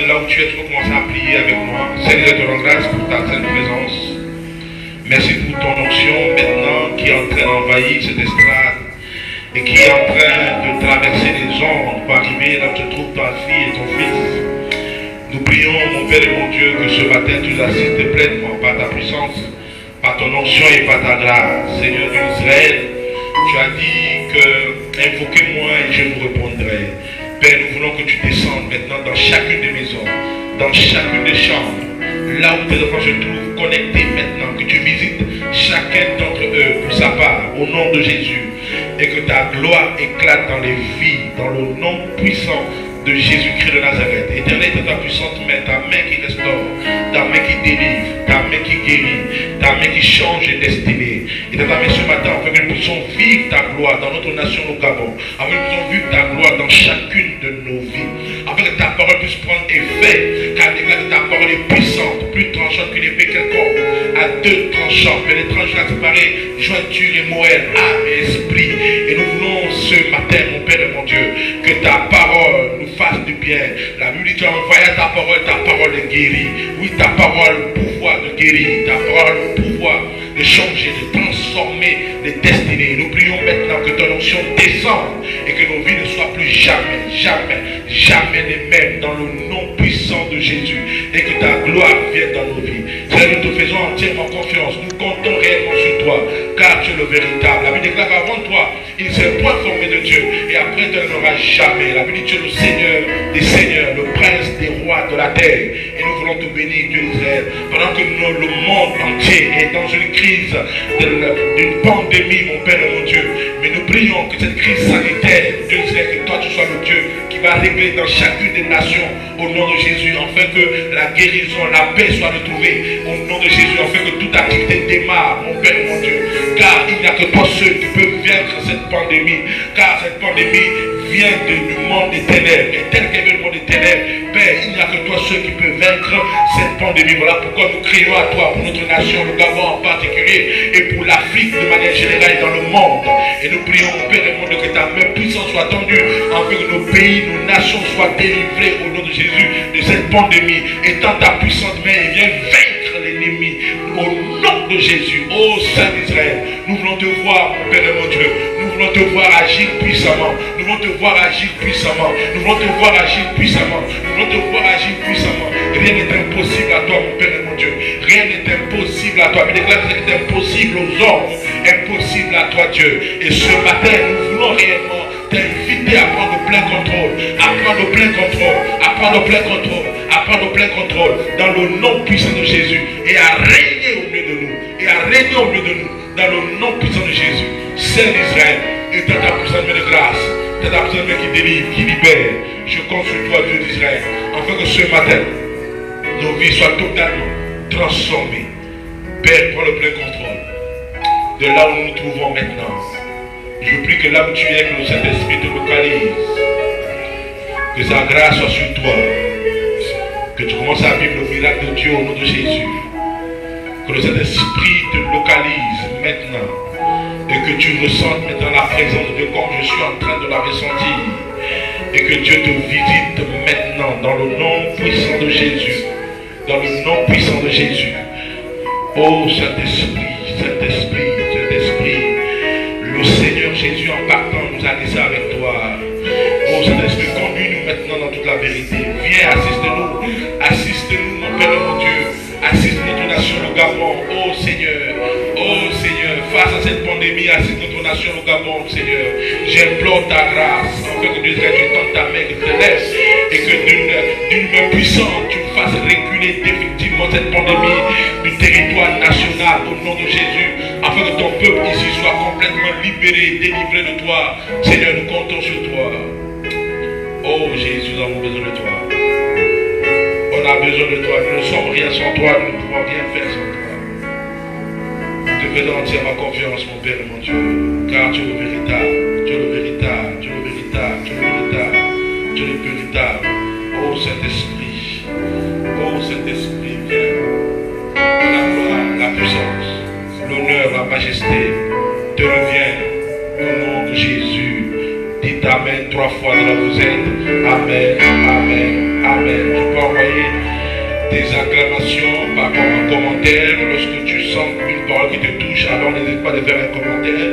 là où tu es, tu vas commencer à prier avec moi. Seigneur, je te rends grâce pour ta sainte présence. Merci pour ton onction maintenant qui est en train d'envahir cette estrade et qui est en train de traverser les ondes pour arriver là où se trouve ta fille et ton fils. Nous prions, mon Père et mon Dieu, que ce matin tu nous assistes pleinement par ta puissance, par ton onction et par ta grâce. Seigneur d'Israël, tu as dit que invoquez-moi et je vous répondrai. Père, nous voulons que tu descendes maintenant dans chacune des maisons, dans chacune des chambres, là où tes enfants se trouvent connectés maintenant, que tu visites chacun d'entre eux pour sa part, au nom de Jésus, et que ta gloire éclate dans les vies, dans le nom puissant de Jésus-Christ de Nazareth. Éternel, de ta puissante main, ta main qui restaure, ta main qui délivre, ta main qui guérit, ta main qui change les destinées. Et dans ta main ce matin, afin que nous puissions vivre ta gloire dans notre nation, au Gabon, afin que nous puissions vivre ta gloire dans chacune de nos vies, afin que ta parole puisse prendre effet, car déclare que ta parole est puissante, plus tranchante qu'une épée quelconque, à deux tranchants, mais les tranchants séparés, jointure et moelle, âme et esprit. Et nous voulons ce matin, mon Père et mon Dieu, que ta parole nous fasse du bien. La Bible dit, tu as envoyé ta parole est guérie. Oui, ta parole, pouvoir de guérir, ta parole, pouvoir de changer, de transformer les destinées. Nous prions maintenant que ton onction descende et que nos vies ne soient plus jamais les mêmes dans le nom puissant de Jésus, et que ta gloire vienne dans nos vies. Seigneur, nous te faisons entièrement confiance. Nous comptons réellement sur toi, car tu es le véritable. La Bible déclare qu'avant toi, il ne s'est point formé de Dieu, et après tu n'auras jamais. La Bible dit, tu es le Seigneur des seigneurs, le prince des rois de la terre. Et nous voulons te bénir, Dieu d'Israël, pendant que le monde entier est dans une crise d'une pandémie, mon Père et mon Dieu. Mais nous prions que cette crise sanitaire, Dieu d'Israël, que toi tu sois le Dieu qui va régler dans chacune des nations au nom de Jésus, afin que la guérison, la paix soit retrouvée au nom de Jésus, afin que toute activité démarre, mon Père et mon Dieu. Car il n'y a que toi seul qui peut vaincre cette pandémie, car cette pandémie vient du monde des ténèbres, et tel qu'est le monde des ténèbres, Père, il n'y a que toi seul qui peut vaincre cette pandémie. Voilà pourquoi nous crions à toi pour notre nation, le Gabon en particulier, et pour l'Afrique de manière générale et dans le monde. Et nous prions, mon Père et mon Dieu, que ta main puissante soit tendue, afin que nos pays, nos nations soient délivrées au nom de Jésus de cette pandémie. Et tends ta puissante main et viens vaincre l'ennemi au nom de Jésus. Ô Saint d'Israël, nous voulons te voir, mon Père et mon Dieu. Nous voulons te voir agir puissamment. Nous voulons te voir agir puissamment. Nous voulons te voir agir puissamment. Nous voulons te voir agir puissamment. Rien n'est impossible à toi, mon Père et mon Dieu. Rien n'est impossible à toi. Mais déclare que c'est impossible aux hommes, impossible à toi, Dieu. Et ce matin, nous voulons réellement t'inviter à prendre plein contrôle, à prendre plein contrôle, à prendre plein contrôle, à prendre plein contrôle dans le nom puissant de Jésus, et à régner au milieu de nous, et à régner au milieu de nous dans le nom puissant de Jésus. Saint d'Israël, et dans ta puissante main de grâce, dans ta puissante main qui délivre, qui libère, je compte sur toi, Dieu d'Israël, afin que ce matin, nos vies soient totalement transformées. Père, prends le plein contrôle de là où nous nous trouvons maintenant. Je prie que là où tu es, que le Saint-Esprit te localise, que sa grâce soit sur toi, que tu commences à vivre le miracle de Dieu au nom de Jésus, que le Saint-Esprit te localise maintenant, et que tu ressentes maintenant la présence de Dieu comme je suis en train de la ressentir, et que Dieu te visite maintenant dans le nom puissant de Jésus, dans le nom puissant de Jésus. Oh Saint-Esprit, Saint-Esprit, Saint-Esprit, le Seigneur Jésus en partant nous a laissé avec toi. Oh Saint-Esprit, conduis-nous maintenant dans toute la vérité. Viens, assiste-nous, mon Père et mon Dieu. Assiste notre nation, le Gabon. Oh Seigneur, face à cette pandémie, assiste notre nation, le Gabon, Seigneur. J'implore ta grâce, afin que Dieu tu tentes ta main, que tu te laisses, et que d'une main puissante, tu fasses reculer définitivement cette pandémie du territoire national au nom de Jésus, afin que ton peuple ici soit complètement libéré, délivré de toi. Seigneur, nous comptons sur toi. Oh Jésus, nous avons besoin de toi. On a besoin de toi. Nous ne sommes rien sans toi. Nous ne pouvons rien faire sans toi. Nous te faisons entièrement confiance, mon Père et mon Dieu. Car tu es le véritable. Tu es le véritable. Tu es le véritable. Tu es le véritable. Tu es le véritable. Oh Saint-Esprit. Oh Saint-Esprit, viens. La gloire, la puissance, l'honneur, la majesté te revient au nom de Jésus. Dites Amen 3 fois dans la vous êtes. Amen, Amen, Amen. Tu peux envoyer tes acclamations par rapport à un commentaire. Lorsque tu sens une parole qui te touche, alors n'hésite pas de faire un commentaire.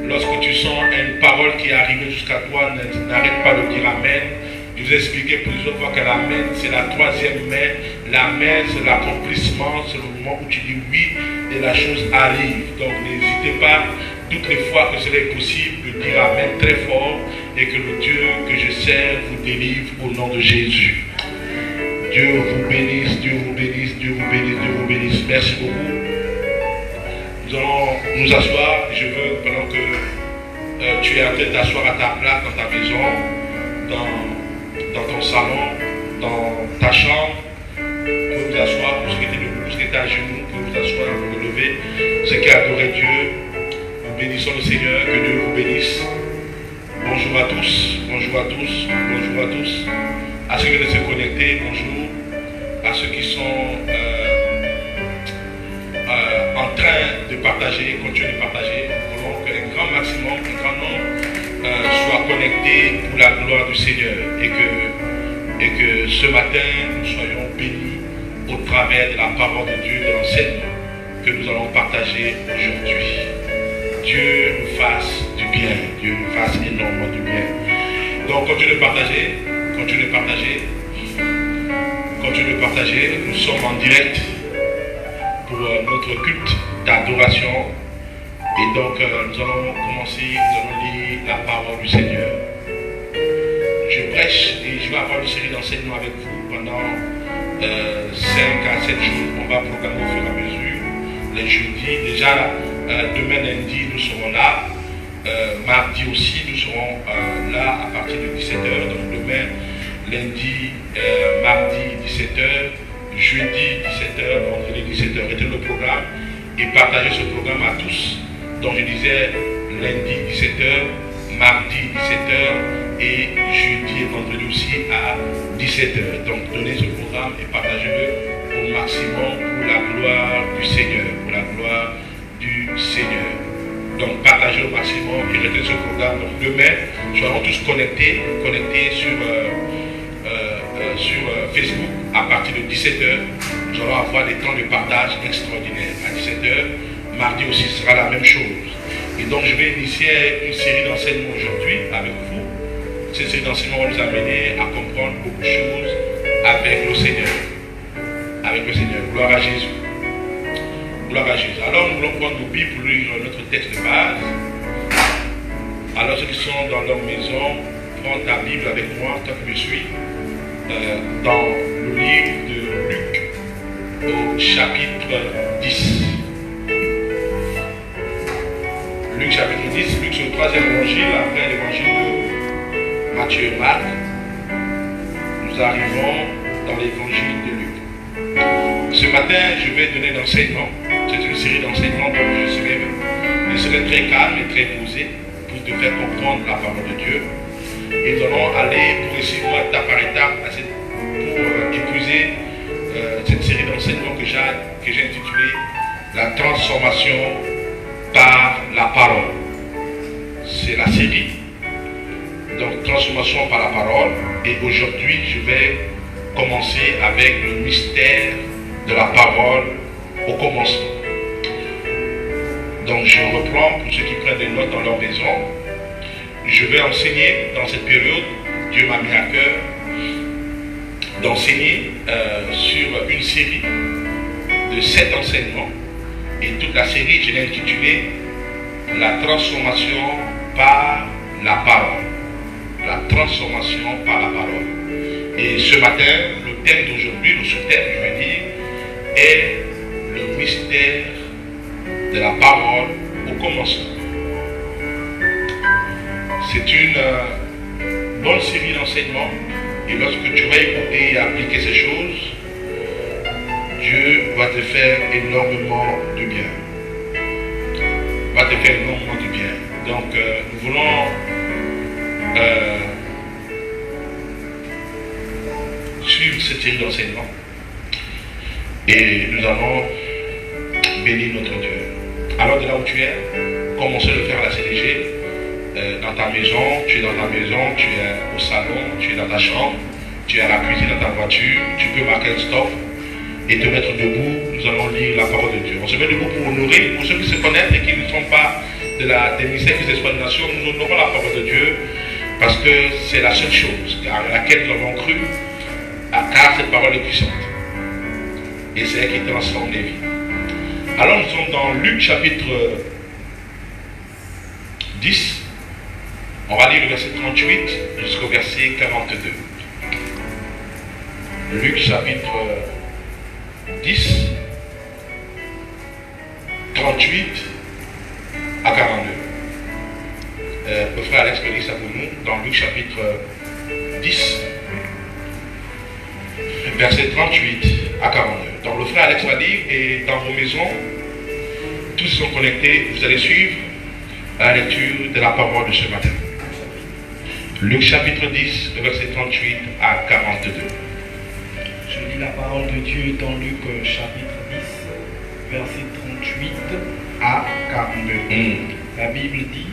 Lorsque tu sens une parole qui est arrivée jusqu'à toi, n'arrête pas de dire Amen. Je vous ai expliqué plusieurs fois que l'Amen, c'est la troisième main. L'Amen, c'est l'accomplissement, c'est le moment où tu dis oui et la chose arrive. Donc n'hésitez pas, toutes les fois que cela est possible, de dire Amen très fort et que le Dieu que je sers vous délivre au nom de Jésus. Dieu vous bénisse, Dieu vous bénisse, Dieu vous bénisse, Dieu vous bénisse. Merci beaucoup. Nous allons nous asseoir. Je veux, pendant que tu es en train d'asseoir à ta place, dans ta maison, dans ton salon, dans ta chambre, vous pouvez vous asseoir, vous qui êtes debout, vous qui êtes à genoux, vous pouvez vous asseoir, vous lever. Ceux qui adorent Dieu, nous bénissons le Seigneur, que Dieu vous bénisse. Bonjour à tous, bonjour à tous, bonjour à tous. À ceux qui viennent de se connecter, bonjour. À ceux qui sont en train de partager, continuez de partager. Nous voulons qu'un grand maximum, un grand nombre soit connecté pour la gloire du Seigneur et que ce matin nous soyons bénis au travers de la parole de Dieu, de l'enseignement que nous allons partager aujourd'hui. Dieu nous fasse du bien, Dieu nous fasse énormément du bien. Donc continuez de partager, continuez de partager, continuez de partager. Nous sommes en direct pour notre culte d'adoration. Et donc nous allons commencer, nous allons lire la parole du Seigneur. Je prêche et je vais avoir une série d'enseignements avec vous pendant 5 à 7 jours. On va programmer au fur et à mesure. Les jeudis, déjà demain lundi nous serons là. Mardi aussi nous serons là à partir de 17h. Donc demain, lundi, mardi 17h, jeudi 17h, vendredi 17h. Retenez le programme et partagez ce programme à tous. Donc je disais lundi 17h, mardi 17h et jeudi et vendredi aussi à 17h. Donc donnez ce programme et partagez-le au maximum pour la gloire du Seigneur. Pour la gloire du Seigneur. Donc partagez au maximum et retenez ce programme. Donc demain, nous serons tous connectés sur Facebook à partir de 17h. Nous allons avoir des temps de partage extraordinaires à 17h. Mardi aussi sera la même chose. Et donc je vais initier une série d'enseignements aujourd'hui avec vous. Cette série d'enseignements va nous amener à comprendre beaucoup de choses avec le Seigneur. Avec le Seigneur. Gloire à Jésus. Gloire à Jésus. Alors nous allons prendre nos Bibles pour lire notre texte de base. Alors ceux qui sont dans leur maison, prends ta Bible avec moi, toi qui me suis, dans le livre de Luc, au chapitre 10. Luc chapitre 10, Luc c'est le troisième évangile, après l'évangile de Matthieu et Marc. Nous arrivons dans l'évangile de Luc. Ce matin, je vais donner l'enseignement. C'est une série d'enseignements, donc je serai très calme et très posé pour te faire comprendre la parole de Dieu. Et nous allons aller progressivement étape par étape pour épouser cette série d'enseignements que j'ai intitulé La transformation par la parole. C'est la série. Donc transformation par la parole. Et aujourd'hui, je vais commencer avec le mystère de la parole au commencement. Donc je reprends pour ceux qui prennent des notes dans leur maison. Je vais enseigner dans cette période. Dieu m'a mis à cœur d'enseigner sur une série de 7 enseignements. Et toute la série, je l'ai intitulée La transformation par la parole. La transformation par la parole. Et ce matin, le thème d'aujourd'hui, le sous-thème, je vais dire, est le mystère de la parole au commencement. C'est une bonne série d'enseignements. Et lorsque tu vas écouter et appliquer ces choses, Dieu va te faire énormément du bien. Va te faire énormément du bien. Donc, nous voulons suivre cette série d'enseignements. Et nous allons bénir notre Dieu. Alors, de là où tu es, commencez à le faire à la CDG. Dans ta maison, tu es dans ta maison, tu es au salon, tu es dans ta chambre, tu es à la cuisine, dans ta voiture, tu peux marquer un stop et te mettre debout. Nous allons lire la parole de Dieu. On se met debout pour honorer, pour ceux qui se connaissent et qui ne sont pas des mystères des espoirs de nation. Nous honorons la parole de Dieu parce que c'est la seule chose à laquelle nous avons cru, car cette parole est puissante. Et c'est elle qui transforme les vies. Alors nous sommes dans Luc chapitre 10. On va lire le verset 38 jusqu'au verset 42. Luc chapitre 10, 38 à 42. Le frère Alex peut lire ça pour nous dans Luc chapitre 10, verset 38 à 42. Donc le frère Alex va lire et dans vos maisons, tous sont connectés, vous allez suivre la lecture de la parole de ce matin. Luc chapitre 10, verset 38 à 42. Je lis la parole de Dieu dans Luc chapitre 10, verset 38 à 42. La Bible dit: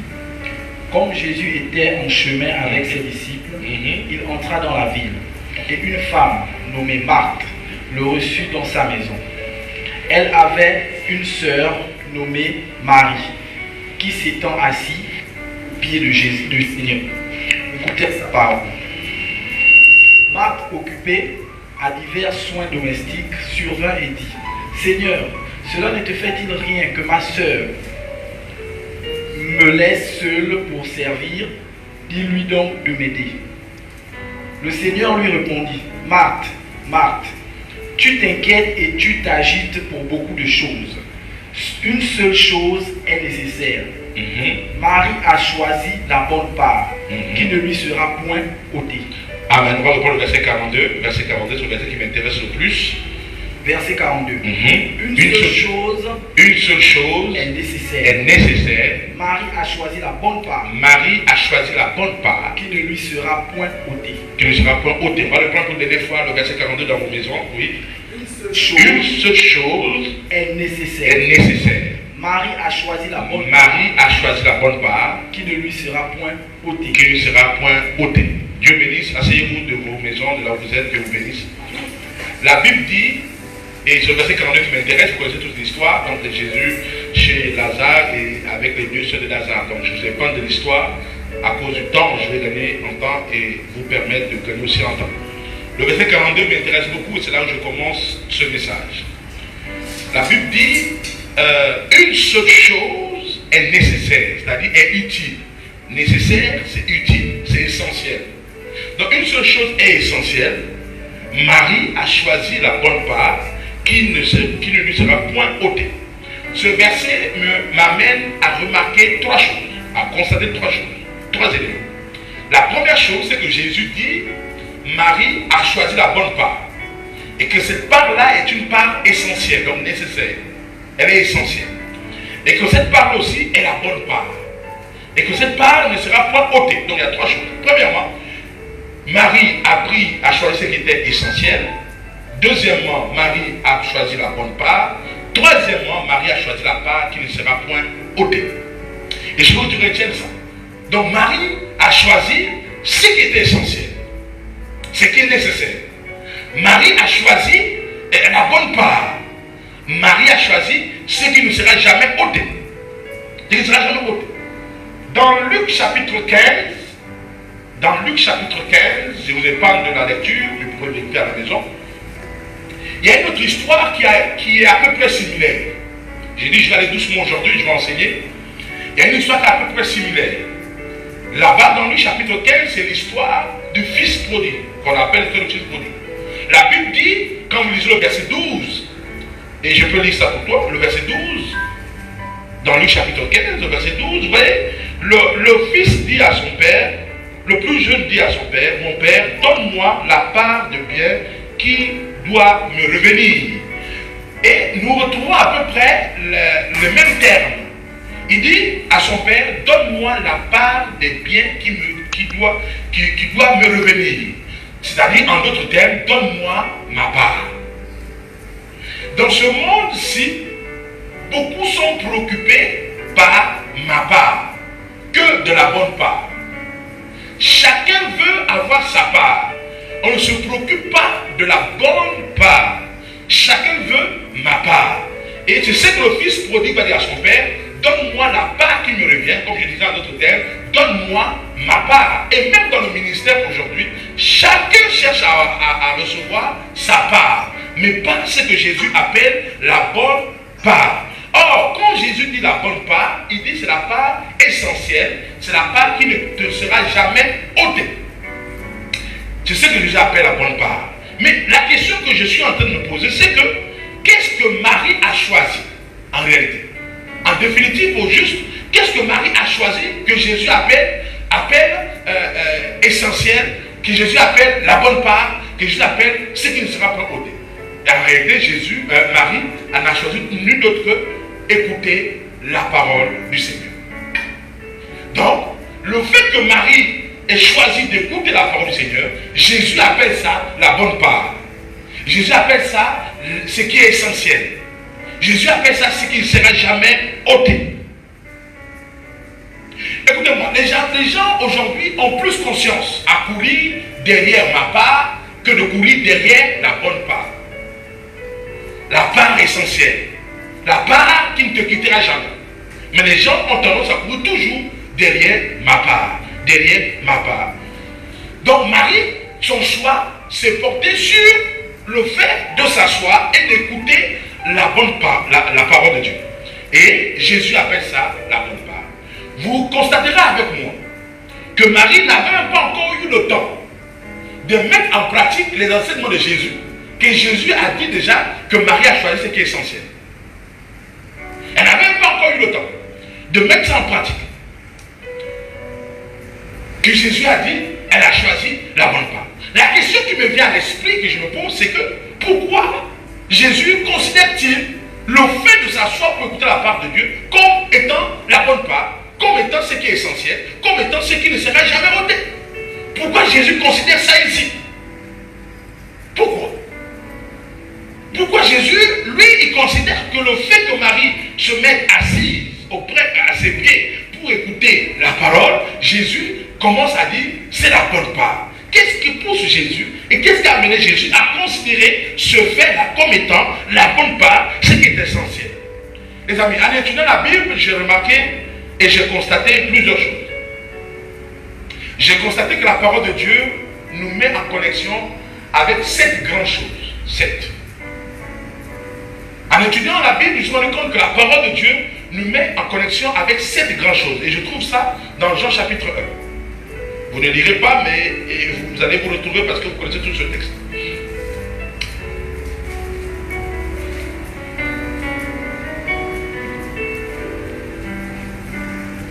comme Jésus était en chemin avec ses disciples, il entra dans la ville, et une femme nommée Marthe le reçut dans sa maison. Elle avait une sœur nommée Marie, qui s'étant assise au pied de Jésus, du Seigneur, écoutait sa parole. Marthe, occupée à divers soins domestiques, survint et dit: Seigneur, cela ne te fait-il rien que ma sœur me laisse seule pour servir? Dis-lui donc de m'aider. Le Seigneur lui répondit: Marthe, Marthe, tu t'inquiètes et tu t'agites pour beaucoup de choses. Une seule chose est nécessaire. Marie a choisi la bonne part, qui ne lui sera point ôtée. Amen. On va reprendre le verset 42. Verset 42, c'est le verset qui m'intéresse le plus. Verset 42. Une seule chose est nécessaire. Marie a choisi la bonne part. Marie a choisi la bonne part. Qui ne lui sera point ôtée. Qui ne sera point ôtée. On va le prendre pour la dernière fois, le verset 42 dans vos maisons. Oui. Une seule chose est nécessaire. Marie a choisi la bonne part. Qui ne lui sera point ôtée. Qui ne sera point ôtée. Dieu bénisse. Asseyez-vous de vos maisons, de là où vous êtes. Dieu vous bénisse. La Bible dit, et ce verset 42 qui m'intéresse, vous connaissez toute l'histoire, donc de Jésus chez Lazare et avec les deux sœurs de Lazare. Donc je vous épargne de l'histoire. À cause du temps, je vais gagner en temps et vous permettre de gagner aussi en temps. Le verset 42 m'intéresse beaucoup et c'est là où je commence ce message. La Bible dit, une seule chose est nécessaire, c'est-à-dire est utile. Nécessaire, c'est utile, c'est essentiel. Donc une seule chose est essentielle. Marie a choisi la bonne part qui ne lui sera point ôtée. Ce verset m'amène à remarquer trois choses, à constater trois éléments. La première chose, c'est que Jésus dit, Marie a choisi la bonne part. Et que cette part-là est une part essentielle, donc nécessaire. Elle est essentielle. Et que cette part aussi est la bonne part. Et que cette part ne sera point ôtée. Donc il y a trois choses. Premièrement, Marie a choisi ce qui était essentiel. Deuxièmement, Marie a choisi la bonne part. Troisièmement, Marie a choisi la part qui ne sera point ôtée. Et je veux que tu retiennes ça. Donc Marie a choisi ce qui était essentiel, ce qui est nécessaire. Marie a choisi la bonne part. Marie a choisi ce qui ne sera jamais ôté. Ce qui ne sera jamais ôté. Dans Luc chapitre 15, je vous épargne de la lecture, vous pouvez l'écouter à la maison. Il y a une autre histoire qui est à peu près similaire. J'ai dit, je vais aller doucement aujourd'hui, je vais enseigner. Il y a une histoire qui est à peu près similaire. Là-bas, dans Luc chapitre 15, c'est l'histoire du fils prodigue, qu'on appelle le fils prodigue. La Bible dit, quand vous lisez le verset 12, et je peux lire ça pour toi, le verset 12, dans Luc chapitre 15, le verset 12, vous voyez, le fils dit à son père, le plus jeune dit à son père, mon père, donne-moi la part de bien qui doit me revenir. Et nous retrouvons à peu près le même terme. Il dit à son père, donne-moi la part des biens qui doit me revenir. C'est-à-dire, en d'autres termes, donne-moi ma part. Dans ce monde-ci, beaucoup sont préoccupés par ma part, que de la bonne part. Chacun veut avoir sa part. On ne se préoccupe pas de la bonne part. chacun veut ma part. Et tu sais que le fils prodigue va dire à son père, donne-moi la part qui me revient, comme je disais à d'autres termes, donne-moi ma part. Et même dans le ministère aujourd'hui, chacun cherche à recevoir sa part, mais pas ce que Jésus appelle la bonne part. Or, quand Jésus dit la bonne part, il dit c'est la part essentielle, c'est la part qui ne te sera jamais ôtée. C'est ce que Jésus appelle la bonne part. Mais la question que je suis en train de me poser, c'est que qu'est-ce que Marie a choisi en réalité? En définitive, au juste, qu'est-ce que Marie a choisi que Jésus appelle essentiel, que Jésus appelle la bonne part, que Jésus appelle ce qui ne sera pas ôté? Et en réalité, Marie n'a choisi nul autre que écouter la parole du Seigneur. Donc, le fait que Marie ait choisi d'écouter la parole du Seigneur, Jésus appelle ça la bonne part. Jésus appelle ça ce qui est essentiel. Jésus appelle ça ce qui ne sera jamais ôté. Écoutez-moi, les gens aujourd'hui ont plus conscience à courir derrière ma part que de courir derrière la bonne part. La part essentielle. La part qui ne te quittera jamais. Mais les gens ont tendance à courir toujours derrière ma part. Derrière ma part. Donc Marie, son choix s'est porté sur le fait de s'asseoir et d'écouter la bonne part, la parole de Dieu. Et Jésus appelle ça la bonne part. Vous constaterez avec moi que Marie n'avait même pas encore eu le temps de mettre en pratique les enseignements de Jésus. Que Jésus a dit déjà que Marie a choisi ce qui est essentiel. Elle n'avait même pas encore eu le temps de mettre ça en pratique. Que Jésus a dit, elle a choisi la bonne part. La question qui me vient à l'esprit, que je me pose, c'est que pourquoi Jésus considère-t-il le fait de s'asseoir pour écouter la part de Dieu comme étant la bonne part, comme étant ce qui est essentiel, comme étant ce qui ne sera jamais ôté? Pourquoi Jésus considère ça ici? Pourquoi? Pourquoi Jésus, lui, il considère que le fait que Marie se mette assise à ses pieds pour écouter la parole, Jésus commence à dire c'est la bonne part. Qu'est-ce qui pousse Jésus et qu'est-ce qui a amené Jésus à considérer ce fait-là comme étant la bonne part, ce qui est essentiel? Les amis, en étudiant la Bible, j'ai remarqué et j'ai constaté plusieurs choses. J'ai constaté que la parole de Dieu nous met en connexion avec 7 grandes choses. 7. En étudiant la Bible, je me suis rendu compte que la parole de Dieu nous met en connexion avec 7 grandes choses. Et je trouve ça dans Jean chapitre 1. Vous ne lirez pas, mais vous allez vous retrouver parce que vous connaissez tout ce texte.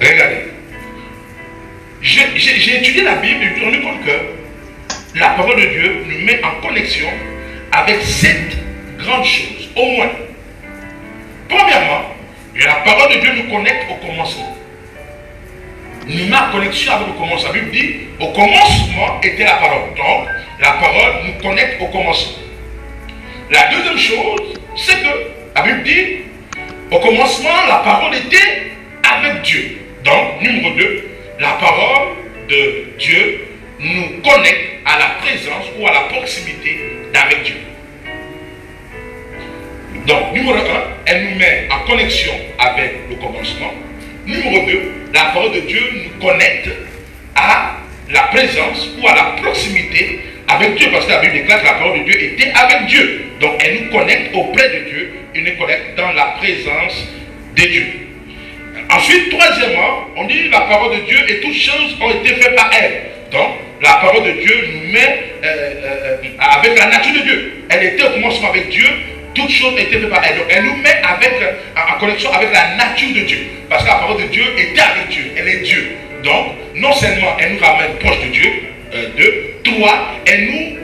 Regardez. J'ai étudié la Bible et je me suis rendu compte que la parole de Dieu nous met en connexion avec 7 grandes choses, au moins. Premièrement, la parole de Dieu nous connecte au commencement. Nous met en connexion avec le commencement. La Bible dit, au commencement était la parole. Donc, la parole nous connecte au commencement. La deuxième chose, c'est que la Bible dit, au commencement, la parole était avec Dieu. Donc, numéro 2, la parole de Dieu nous connecte à la présence ou à la proximité d'avec Dieu. Donc, numéro 1, elle nous met en connexion avec le commencement. Numéro 2, la parole de Dieu nous connecte à la présence ou à la proximité avec Dieu. Parce que la Bible déclare que la parole de Dieu était avec Dieu. Donc, elle nous connecte auprès de Dieu et nous connecte dans la présence de Dieu. Ensuite, troisièmement, on dit la parole de Dieu et toutes choses ont été faites par elle. Donc, la parole de Dieu nous met avec la nature de Dieu. Elle était au commencement avec Dieu. Toutes choses étaient faites par elle. Donc, elle nous met en connexion avec la nature de Dieu. Parce que la parole de Dieu était avec Dieu. Elle est Dieu. Donc, non seulement elle nous ramène proche de Dieu, 3, elle nous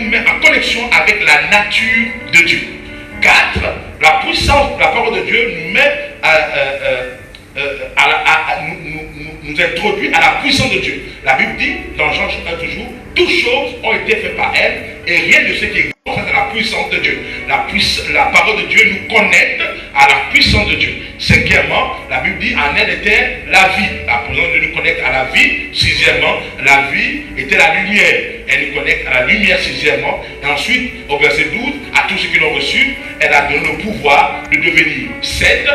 met en connexion avec la nature de Dieu. 4, la puissance, la parole de Dieu nous met nous introduit à la puissance de Dieu. La Bible dit, dans Jean 1 toujours, toutes choses ont été faites par elle et rien de ce qui est contre la puissance de Dieu. La parole de Dieu nous connecte à la puissance de Dieu. Cinquièmement, la Bible dit en elle était la vie. La présence de Dieu nous connecte à la vie. Sixièmement, la vie était la lumière. Elle nous connecte à la lumière, sixièmement. Et ensuite, au verset 12, à tous ceux qui l'ont reçu, elle a donné le pouvoir de devenir. 7,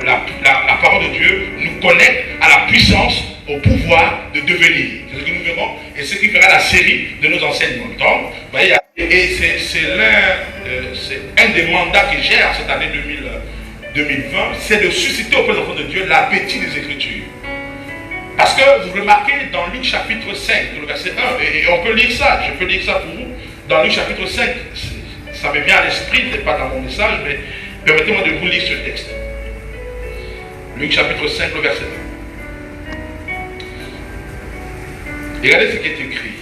la parole de Dieu nous connecte à la puissance, au pouvoir de devenir. C'est ce que nous verrons et ce qui fera la série de nos enseignements. Donc, vous voyez, et c'est un des mandats que j'ai en cette année 2020, c'est de susciter auprès des enfants de Dieu l'appétit des Écritures. Parce que vous remarquez dans Luc chapitre 5, le verset 1, et on peut lire ça, je peux lire ça pour vous, dans Luc chapitre 5, ça me vient à l'esprit, ce n'est pas dans mon message, mais permettez-moi de vous lire ce texte. Luc chapitre 5, le verset 1. Regardez ce qui est écrit.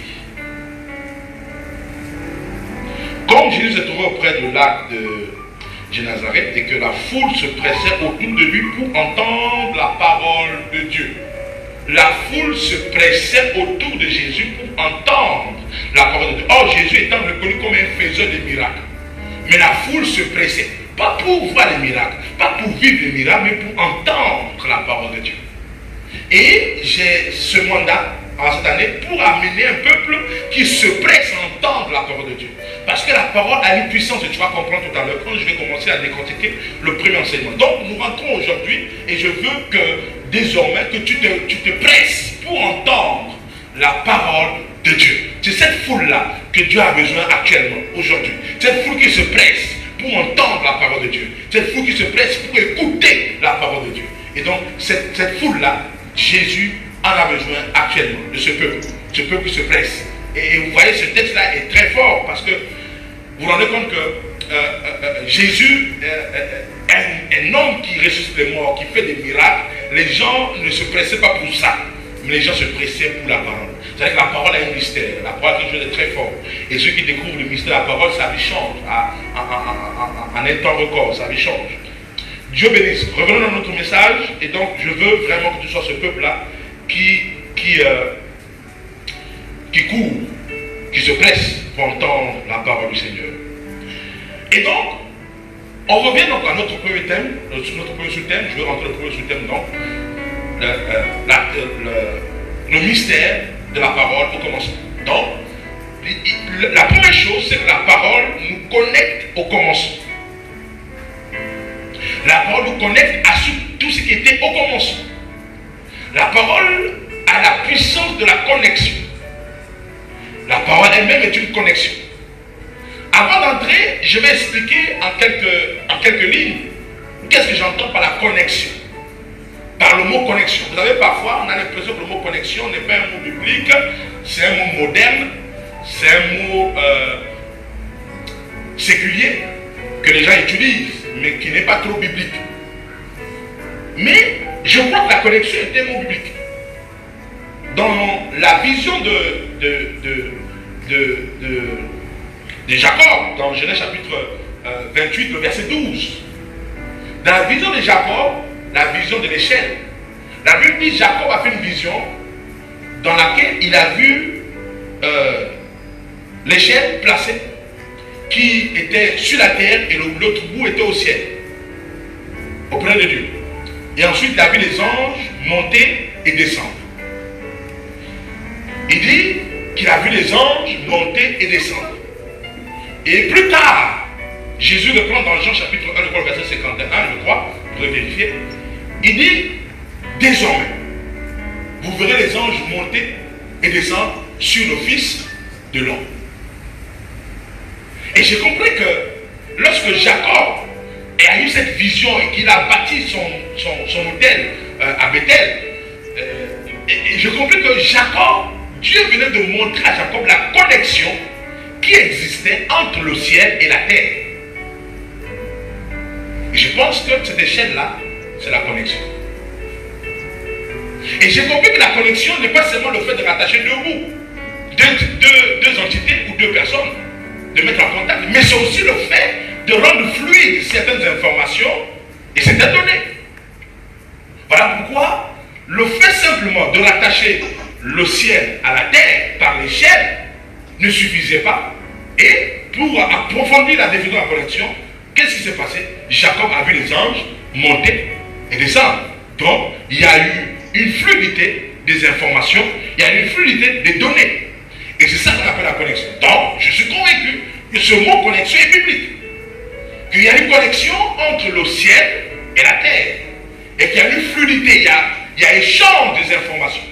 Comme Jésus se trouvait auprès du lac de Nazareth et que la foule se pressait autour de lui pour entendre la parole de Dieu. La foule se pressait autour de Jésus pour entendre la parole de Dieu. Or, Jésus étant reconnu comme un faiseur de miracles. Mais la foule se pressait, pas pour voir les miracles, pas pour vivre les miracles, mais pour entendre la parole de Dieu. Et j'ai ce mandat en cette année pour amener un peuple qui se presse à entendre la parole de Dieu. Parce que la parole a une puissance, et tu vas comprendre tout à l'heure quand je vais commencer à décortiquer le premier enseignement. Donc nous rentrons aujourd'hui et je veux que désormais que tu te presses pour entendre la parole de Dieu. C'est cette foule-là que Dieu a besoin actuellement, aujourd'hui. Cette foule qui se presse pour entendre la parole de Dieu. Cette foule qui se presse pour écouter la parole de Dieu. Et donc cette foule-là, Jésus en a besoin actuellement de ce peuple qui se presse. Et vous voyez, ce texte-là est très fort parce que vous vous rendez compte que Jésus est un homme qui ressuscite les morts, qui fait des miracles. Les gens ne se pressaient pas pour ça, mais les gens se pressaient pour la parole. C'est-à-dire que la parole a un mystère, la parole a quelque chose de très fort. Et ceux qui découvrent le mystère de la parole, sa vie change en un temps record, sa vie change. Dieu bénisse. Revenons dans notre message, et donc je veux vraiment que tu sois ce peuple-là qui court, qui se presse pour entendre la parole du Seigneur. Et donc, on revient donc à notre premier thème, notre premier sous-thème. Je vais rentrer le premier sous-thème, donc le mystère de la parole au commencement. Donc, la première chose, c'est que la parole nous connecte au commencement. La parole nous connecte à tout ce qui était au commencement. La parole a la puissance de la connexion. La parole elle-même est une connexion. Avant d'entrer, je vais expliquer en quelques lignes qu'est-ce que j'entends par la connexion. Par le mot connexion. Vous savez, parfois, on a l'impression que le mot connexion n'est pas un mot biblique, c'est un mot moderne, c'est un mot séculier que les gens utilisent, mais qui n'est pas trop biblique. Mais je crois que la connexion est un mot biblique. Dans la vision de Jacob, dans Genèse chapitre 28, le verset 12. Dans la vision de Jacob, la vision de l'échelle, la Bible dit que Jacob a fait une vision dans laquelle il a vu l'échelle placée qui était sur la terre et l'autre bout était au ciel, auprès de Dieu. Et ensuite, il a vu les anges monter et descendre. Il dit qu'il a vu les anges monter et descendre. Et plus tard, Jésus reprend dans Jean chapitre 1, le verset 51, je crois, vous pouvez vérifier. Il dit, désormais, vous verrez les anges monter et descendre sur le Fils de l'homme. Et j'ai compris que lorsque Jacob a eu cette vision et qu'il a bâti son hôtel à Bethel, et j'ai compris que Jacob, Dieu venait de montrer à Jacob la connexion qui existait entre le ciel et la terre. Et je pense que cette échelle-là, c'est la connexion. Et j'ai compris que la connexion n'est pas seulement le fait de rattacher deux bouts, deux entités ou deux personnes, de mettre en contact, mais c'est aussi le fait de rendre fluide certaines informations et certaines données. Voilà pourquoi le fait simplement de rattacher le ciel à la terre par l'échelle ne suffisait pas. Et pour approfondir la définition de la connexion, qu'est-ce qui s'est passé? Jacob a vu les anges monter et descendre. Donc, il y a eu une fluidité des informations, il y a eu une fluidité des données. Et c'est ça qu'on appelle la connexion. Donc, je suis convaincu que ce mot connexion est biblique. Qu'il y a une connexion entre le ciel et la terre. Et qu'il y a une fluidité, il y a échange des informations.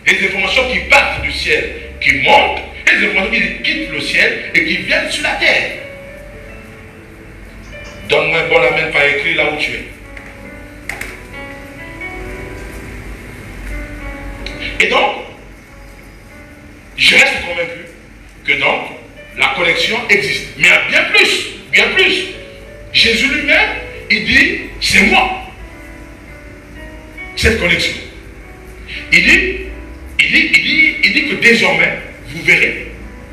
Les informations qui partent du ciel, qui montent, et les informations qui quittent le ciel et qui viennent sur la terre. Donne-moi un bon amen par écrit là où tu es. Et donc, je reste convaincu que donc, la connexion existe. Mais bien plus, bien plus. Jésus lui-même, il dit, c'est moi. Cette connexion. Il dit que désormais, vous verrez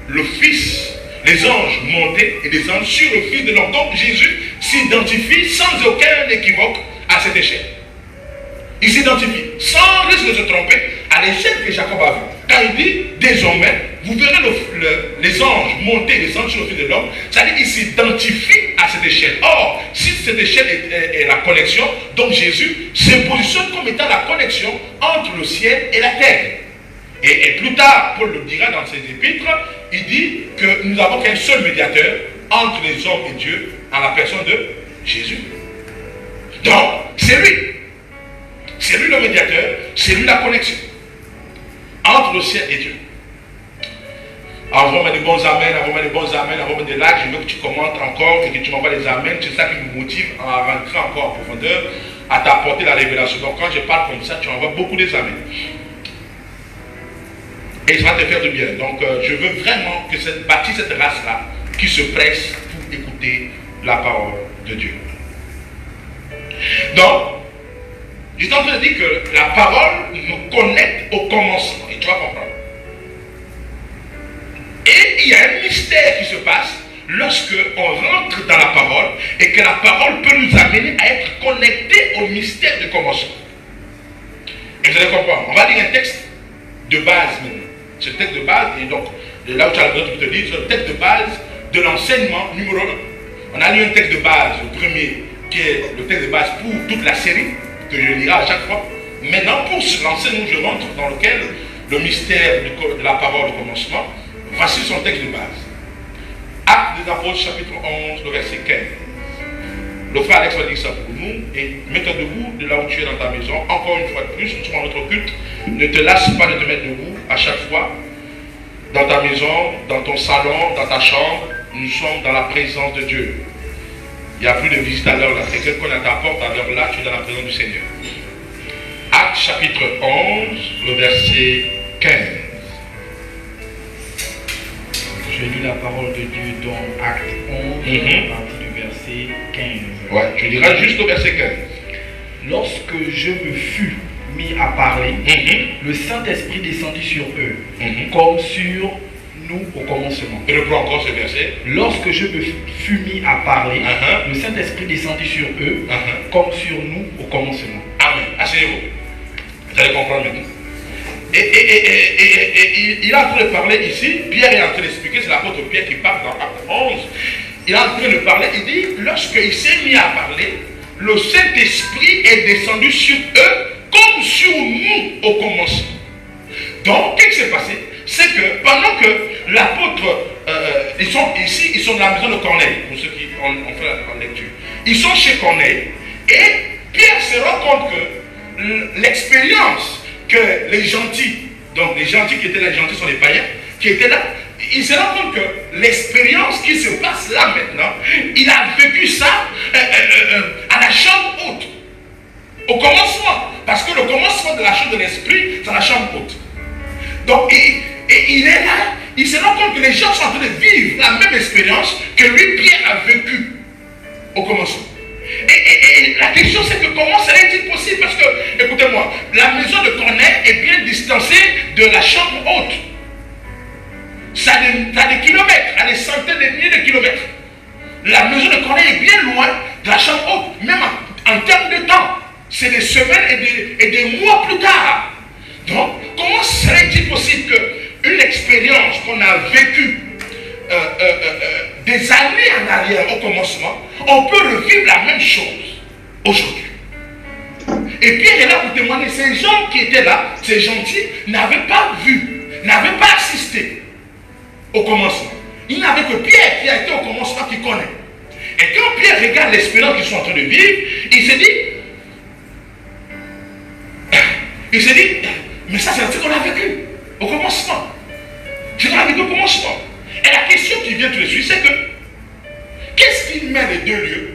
le Fils, les anges monter et descendre sur le Fils de l'homme. Donc Jésus s'identifie sans aucun équivoque à cette échelle. Il s'identifie sans risque de se tromper à l'échelle que Jacob a vue. Quand il dit désormais, vous verrez les anges monter et descendre sur le Fils de l'homme, c'est-à-dire qu'il s'identifie à cette échelle. Or, si cette échelle est la connexion, donc Jésus se positionne comme étant la connexion entre le ciel et la terre. Et plus tard, Paul le dira dans ses épîtres, il dit que nous n'avons qu'un seul médiateur entre les hommes et Dieu, en la personne de Jésus. Donc, c'est lui. C'est lui le médiateur, c'est lui la connexion entre le ciel et Dieu. Alors, on va mettre des bons amens, on va mettre des bons amens, on va mettre des likes, je veux que tu commentes encore et que tu m'envoies des amens. C'est ça qui me motive à rentrer encore en profondeur, à t'apporter la révélation. Donc, quand je parle comme ça, tu envoies beaucoup des amens. Et ça va te faire du bien. Donc, je veux vraiment que cette race-là qui se presse pour écouter la parole de Dieu. Donc, je suis en train de dire que la parole nous connecte au commencement. Et tu vas comprendre. Et il y a un mystère qui se passe lorsque on rentre dans la parole et que la parole peut nous amener à être connectés au mystère du commencement. Et vous allez comprendre. On va lire un texte de base maintenant. Ce texte de base, et donc là où tu as le droit de te dire, c'est le texte de base de l'enseignement numéro 1. On a lu un texte de base, le premier, qui est le texte de base pour toute la série, que je lirai à chaque fois. Maintenant, pour l'enseignement, je rentre dans lequel le mystère de la parole au commencement, voici son texte de base. Actes des Apôtres, chapitre 11, le verset 15. Le frère Alex va dire ça pour nous, et mets-toi debout de là où tu es dans ta maison. Encore une fois de plus, nous sommes dans notre culte. Ne te lasse pas de te mettre debout à chaque fois. Dans ta maison, dans ton salon, dans ta chambre, nous sommes dans la présence de Dieu. Il n'y a plus de visite à l'heure là. C'est quelqu'un à ta porte, à l'heure là, tu es dans la présence du Seigneur. Actes chapitre 11, le verset 15. Je lis la parole de Dieu dans Actes 11, à partir du verset 15. Ouais, tu liras juste au verset 15. Lorsque je me fus mis à parler, le Saint-Esprit descendit sur eux, comme sur nous au commencement. Et reprends encore ce verset. Lorsque je me fus mis à parler, le Saint-Esprit descendit sur eux, comme sur nous au commencement. Amen. Asseyez-vous. Vous allez comprendre maintenant. Et il est en train de parler ici, Pierre est en train d'expliquer, c'est l'apôtre Pierre qui parle dans Acte 11. Il est en train de parler, il dit, lorsqu'il s'est mis à parler, le Saint-Esprit est descendu sur eux comme sur nous au commencement. Donc, qu'est-ce qui s'est passé? C'est que pendant que l'apôtre, ils sont ici, ils sont dans la maison de Corneille, pour ceux qui ont fait la lecture. Ils sont chez Corneille, et Pierre se rend compte que l'expérience que les gentils, donc les gentils qui étaient là, les gentils sont les païens, qui étaient là, il se rend compte que l'expérience qui se passe là maintenant, il a vécu ça à la chambre haute, au commencement, parce que le commencement de la chose de l'esprit, c'est la chambre haute. Donc, il est là, il se rend compte que les gens sont en train de vivre la même expérience que lui, Pierre, a vécu au commencement. Et la question c'est que comment serait-il possible? Parce que, écoutez-moi, la maison de Corneille est bien distancée de la chambre haute. Ça a des kilomètres, à des centaines de milliers de kilomètres. La maison de Corneille est bien loin de la chambre haute, même en termes de temps. C'est des semaines et des mois plus tard. Donc, comment serait-il possible qu'une expérience qu'on a vécue des années en arrière, au commencement, on peut revivre la même chose aujourd'hui. Et Pierre est là pour témoigner. Ces gens qui étaient là, ces gentils, n'avaient pas vu, n'avaient pas assisté au commencement. Il n'y avait que Pierre qui a été au commencement qui connaît. Et quand Pierre regarde l'expérience qu'ils sont en train de vivre, il se dit, mais ça c'est ce qu'on a vécu au commencement. C'est ce qu'on a vécu au commencement. Et la question qui vient tout de suite, c'est que, qu'est-ce qui met les deux lieux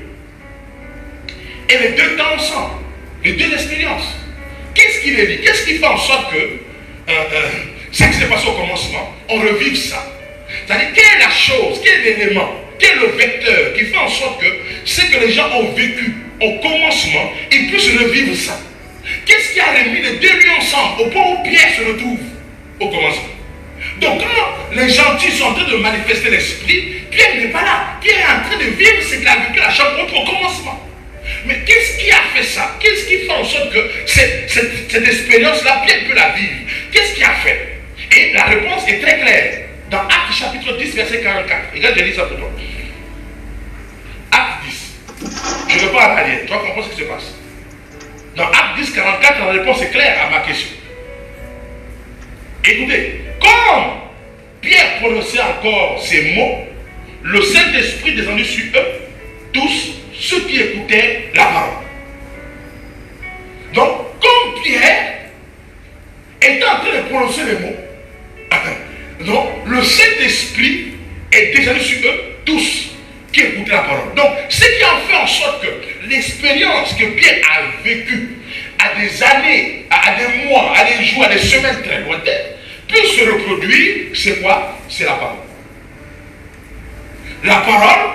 et les deux temps ensemble, les deux expériences? Qu'est-ce qui les lie? Qu'est-ce qui fait en sorte que ce qui s'est passé au commencement, on revive ça? C'est-à-dire, quelle est la chose, quel est l'élément, quel est le vecteur qui fait en sorte que ce que les gens ont vécu au commencement, ils puissent revivre ça? Qu'est-ce qui a remis les deux lieux ensemble au point où Pierre se retrouve au commencement? Donc quand les gentils sont en train de manifester l'esprit, Pierre n'est pas là. Pierre est en train de vivre ce qu'il a vécu la chambre au commencement. Mais qu'est-ce qui a fait ça? Qu'est-ce qui fait en sorte que cette expérience-là, Pierre peut la vivre? Qu'est-ce qui a fait? Et la réponse est très claire. Dans Actes chapitre 10, verset 44. Regarde, je lis ça pour toi. Actes 10. Je ne veux pas en arrière. Tu vas comprendre ce qui se passe. Dans Actes 10, 44, la réponse est claire à ma question. Écoutez, comme Pierre prononçait encore ces mots, le Saint-Esprit descendit sur eux, tous ceux qui écoutaient la parole. Donc, comme Pierre était en train de prononcer les mots, donc le Saint-Esprit est descendu sur eux, tous qui écoutaient la parole. Donc, ce qui a fait en sorte que l'expérience que Pierre a vécue à des années, à des mois, à des jours, à des semaines très lointaines, peut se reproduire, c'est quoi? C'est la parole. La parole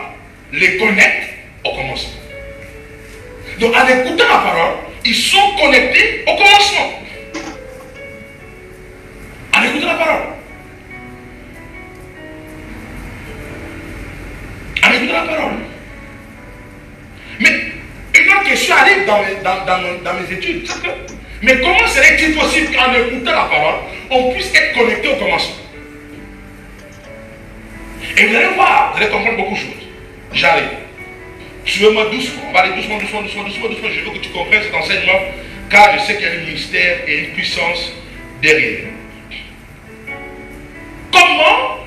les connecte au commencement. Donc en écoutant la parole, ils sont connectés au commencement. En écoutant la parole. En écoutant la parole. Mais une autre question arrive dans mes études. Mais comment serait-il possible qu'en écoutant la parole, on puisse être connecté au commencement? Et vous allez voir, vous allez comprendre beaucoup de choses. J'arrive. Suivez-moi doucement. On va aller doucement. Je veux que tu comprennes cet enseignement, car je sais qu'il y a un mystère et une puissance derrière. Comment,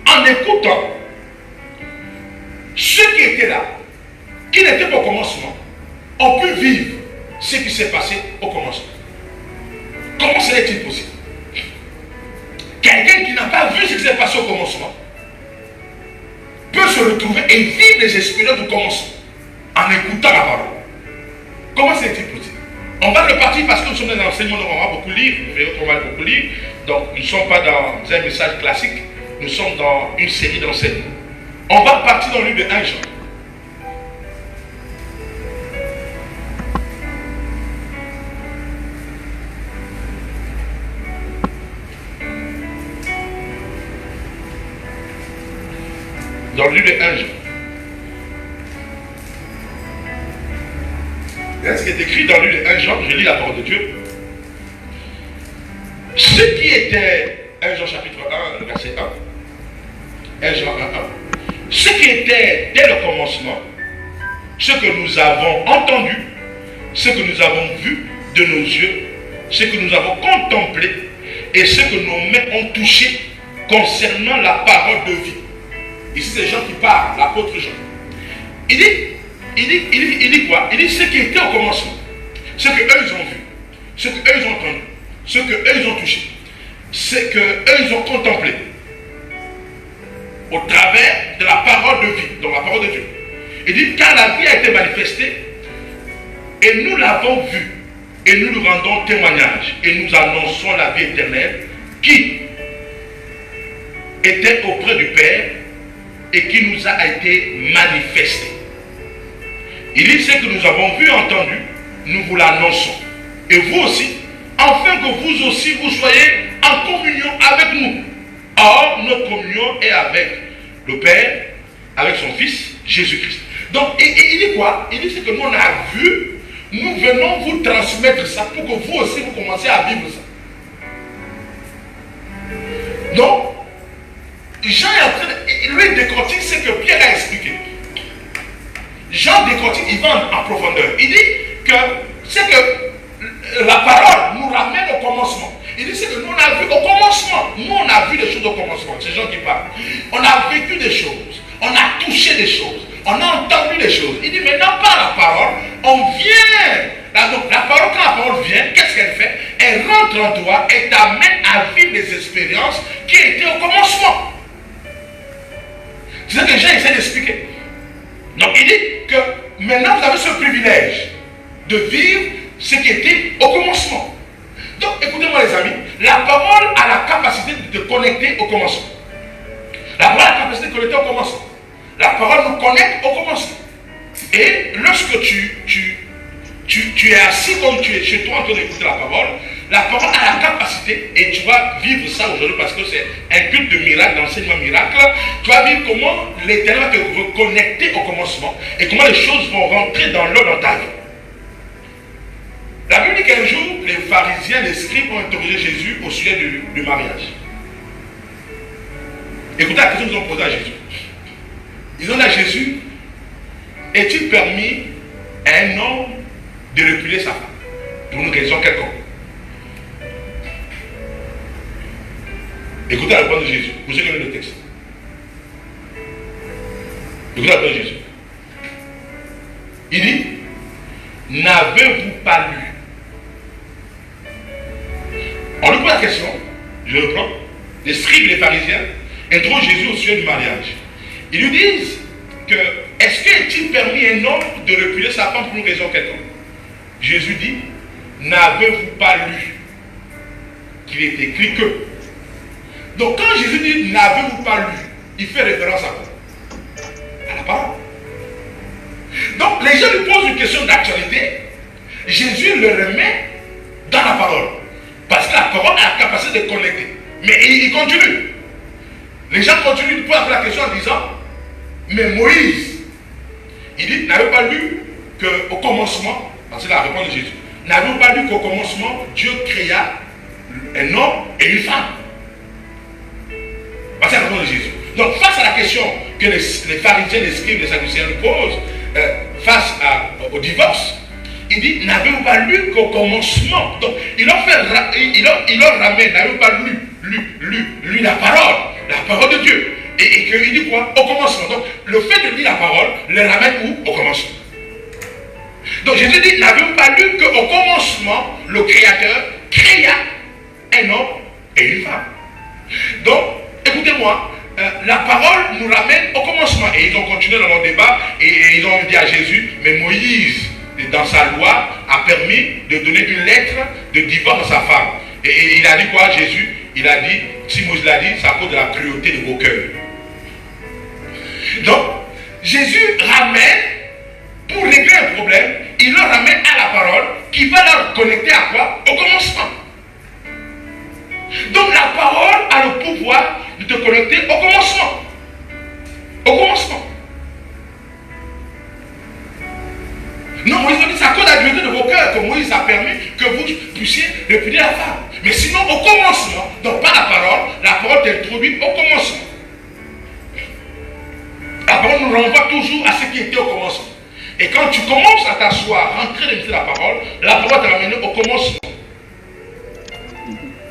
en écoutant, ceux qui étaient là, qui n'étaient pas au commencement, ont pu vivre ce qui s'est passé au commencement? Comment serait-il possible? Quelqu'un qui n'a pas vu ce qui s'est passé au commencement peut se retrouver et vivre les expériences du commencement en écoutant la parole. Comment serait-il possible? On va repartir parce que nous sommes dans un enseignement, on va beaucoup lire, vous verrez qu'on va beaucoup lire. Donc nous ne sommes pas dans un message classique, nous sommes dans une série d'enseignements. On va partir dans le livre de 1 Jean. Dans le livre de 1 Jean. Regardez ce qui est écrit dans le livre de 1 Jean, je lis la parole de Dieu. Ce qui était 1 Jean chapitre 1, verset 1. 1 Jean 1, 1. Ce qui était dès le commencement, ce que nous avons entendu, ce que nous avons vu de nos yeux, ce que nous avons contemplé et ce que nos mains ont touché concernant la parole de vie. Ici, c'est Jean qui parle, l'apôtre Jean. Il dit quoi? Il dit ce qui était au commencement, ce que eux ils ont vu, ce que eux ils ont entendu, ce que eux ils ont touché, ce que eux ils ont contemplé au travers de la parole de vie, donc la parole de Dieu. Il dit car la vie a été manifestée et nous l'avons vue et nous nous rendons témoignage et nous annonçons la vie éternelle qui était auprès du Père et qui nous a été manifestée. Il dit ce que nous avons vu et entendu, nous vous l'annonçons. Et vous aussi, afin que vous aussi vous soyez en communion avec nous. Or, notre communion est avec le Père, avec son Fils, Jésus-Christ. Donc, il dit quoi? Il dit ce que nous on a vu, nous venons vous transmettre ça pour que vous aussi vous commenciez à vivre ça. Donc, Jean est en train de... lui décortique ce que Pierre a expliqué. Jean décortique, il va en profondeur. Il dit que c'est que la parole nous ramène au commencement. Il dit c'est que nous on a vu au commencement. Nous on a vu des choses au commencement. C'est Jean qui parle. On a vécu des choses. On a touché des choses. On a entendu des choses. Il dit maintenant par la parole, on vient. Donc la parole, quand la parole vient, qu'est-ce qu'elle fait? Elle rentre en toi et t'amène à vivre des expériences qui étaient au commencement. C'est ce que Jean essaie d'expliquer. Donc il dit que maintenant vous avez ce privilège de vivre ce qui était au commencement. Donc écoutez-moi les amis, la parole a la capacité de te connecter au commencement. La parole a la capacité de connecter au commencement. La parole nous connecte au commencement. Et lorsque tu es assis comme tu es chez toi en train d'écouter la parole a la capacité, et tu vas vivre ça aujourd'hui parce que c'est un culte de miracle, d'enseignement miracle. Tu vas vivre comment l'Éternel va te reconnecter au commencement et comment les choses vont rentrer dans l'ordre dans ta vie. La Bible dit qu'un jour, les pharisiens, les scribes ont interrogé Jésus au sujet du mariage. Écoutez la question qu'ils ont posée à Jésus. Ils ont dit à Jésus, est-il permis à un homme de reculer sa femme pour une raison quelconque? Écoutez la réponse de Jésus. Vous avez le texte. Écoutez la réponse de Jésus. Il dit, n'avez-vous pas lu? On lui pose la question, je reprends. Les scribes, les pharisiens, interrogent Jésus au sujet du mariage. Ils lui disent que, est-ce qu'il est-il permis à un homme de reculer sa femme pour une raison quelconque? Jésus dit, n'avez-vous pas lu qu'il est écrit que? Donc quand Jésus dit, n'avez-vous pas lu, il fait référence à quoi? À la parole. Donc les gens lui posent une question d'actualité, Jésus le remet dans la parole. Parce que la parole a la capacité de connecter. Mais il continue. Les gens continuent de poser la question en disant, mais Moïse, il dit, n'avez pas lu qu'au commencement, c'est la réponse de Jésus, n'avez pas lu qu'au commencement, Dieu créa un homme et une femme. C'est la réponse de Jésus. Donc face à la question que les pharisiens, les scribes, les sadducéens nous posent, face au divorce, il dit, n'avez-vous pas lu qu'au commencement? Donc il leur ramène, n'avez-vous pas lu la parole de Dieu. Et qu'il dit quoi? Au commencement. Donc le fait de lire la parole le ramène où? Au commencement. Donc Jésus dit, n'avez-vous pas lu qu'au commencement, le Créateur créa un homme et une femme? Donc, écoutez-moi, la parole nous ramène au commencement. Et ils ont continué dans leur débat et ils ont dit à Jésus, mais Moïse, dans sa loi, a permis de donner une lettre de divorce à sa femme. Et il a dit quoi, Jésus? Il a dit, si Moïse l'a dit, c'est à cause de la cruauté de vos cœurs. Donc, Jésus ramène, pour régler un problème, il leur ramène à la parole qui va leur connecter à quoi? Au commencement. Donc la parole a le pouvoir de te connecter au commencement. Au commencement. Non, Moïse dit, c'est à cause de la dureté de vos cœurs que Moïse a permis que vous puissiez répudier la femme. Mais sinon, au commencement, donc par la parole t'introduit au commencement. La parole nous renvoie toujours à ce qui était au commencement. Et quand tu commences à t'asseoir, rentrer dans la parole te ramène au commencement.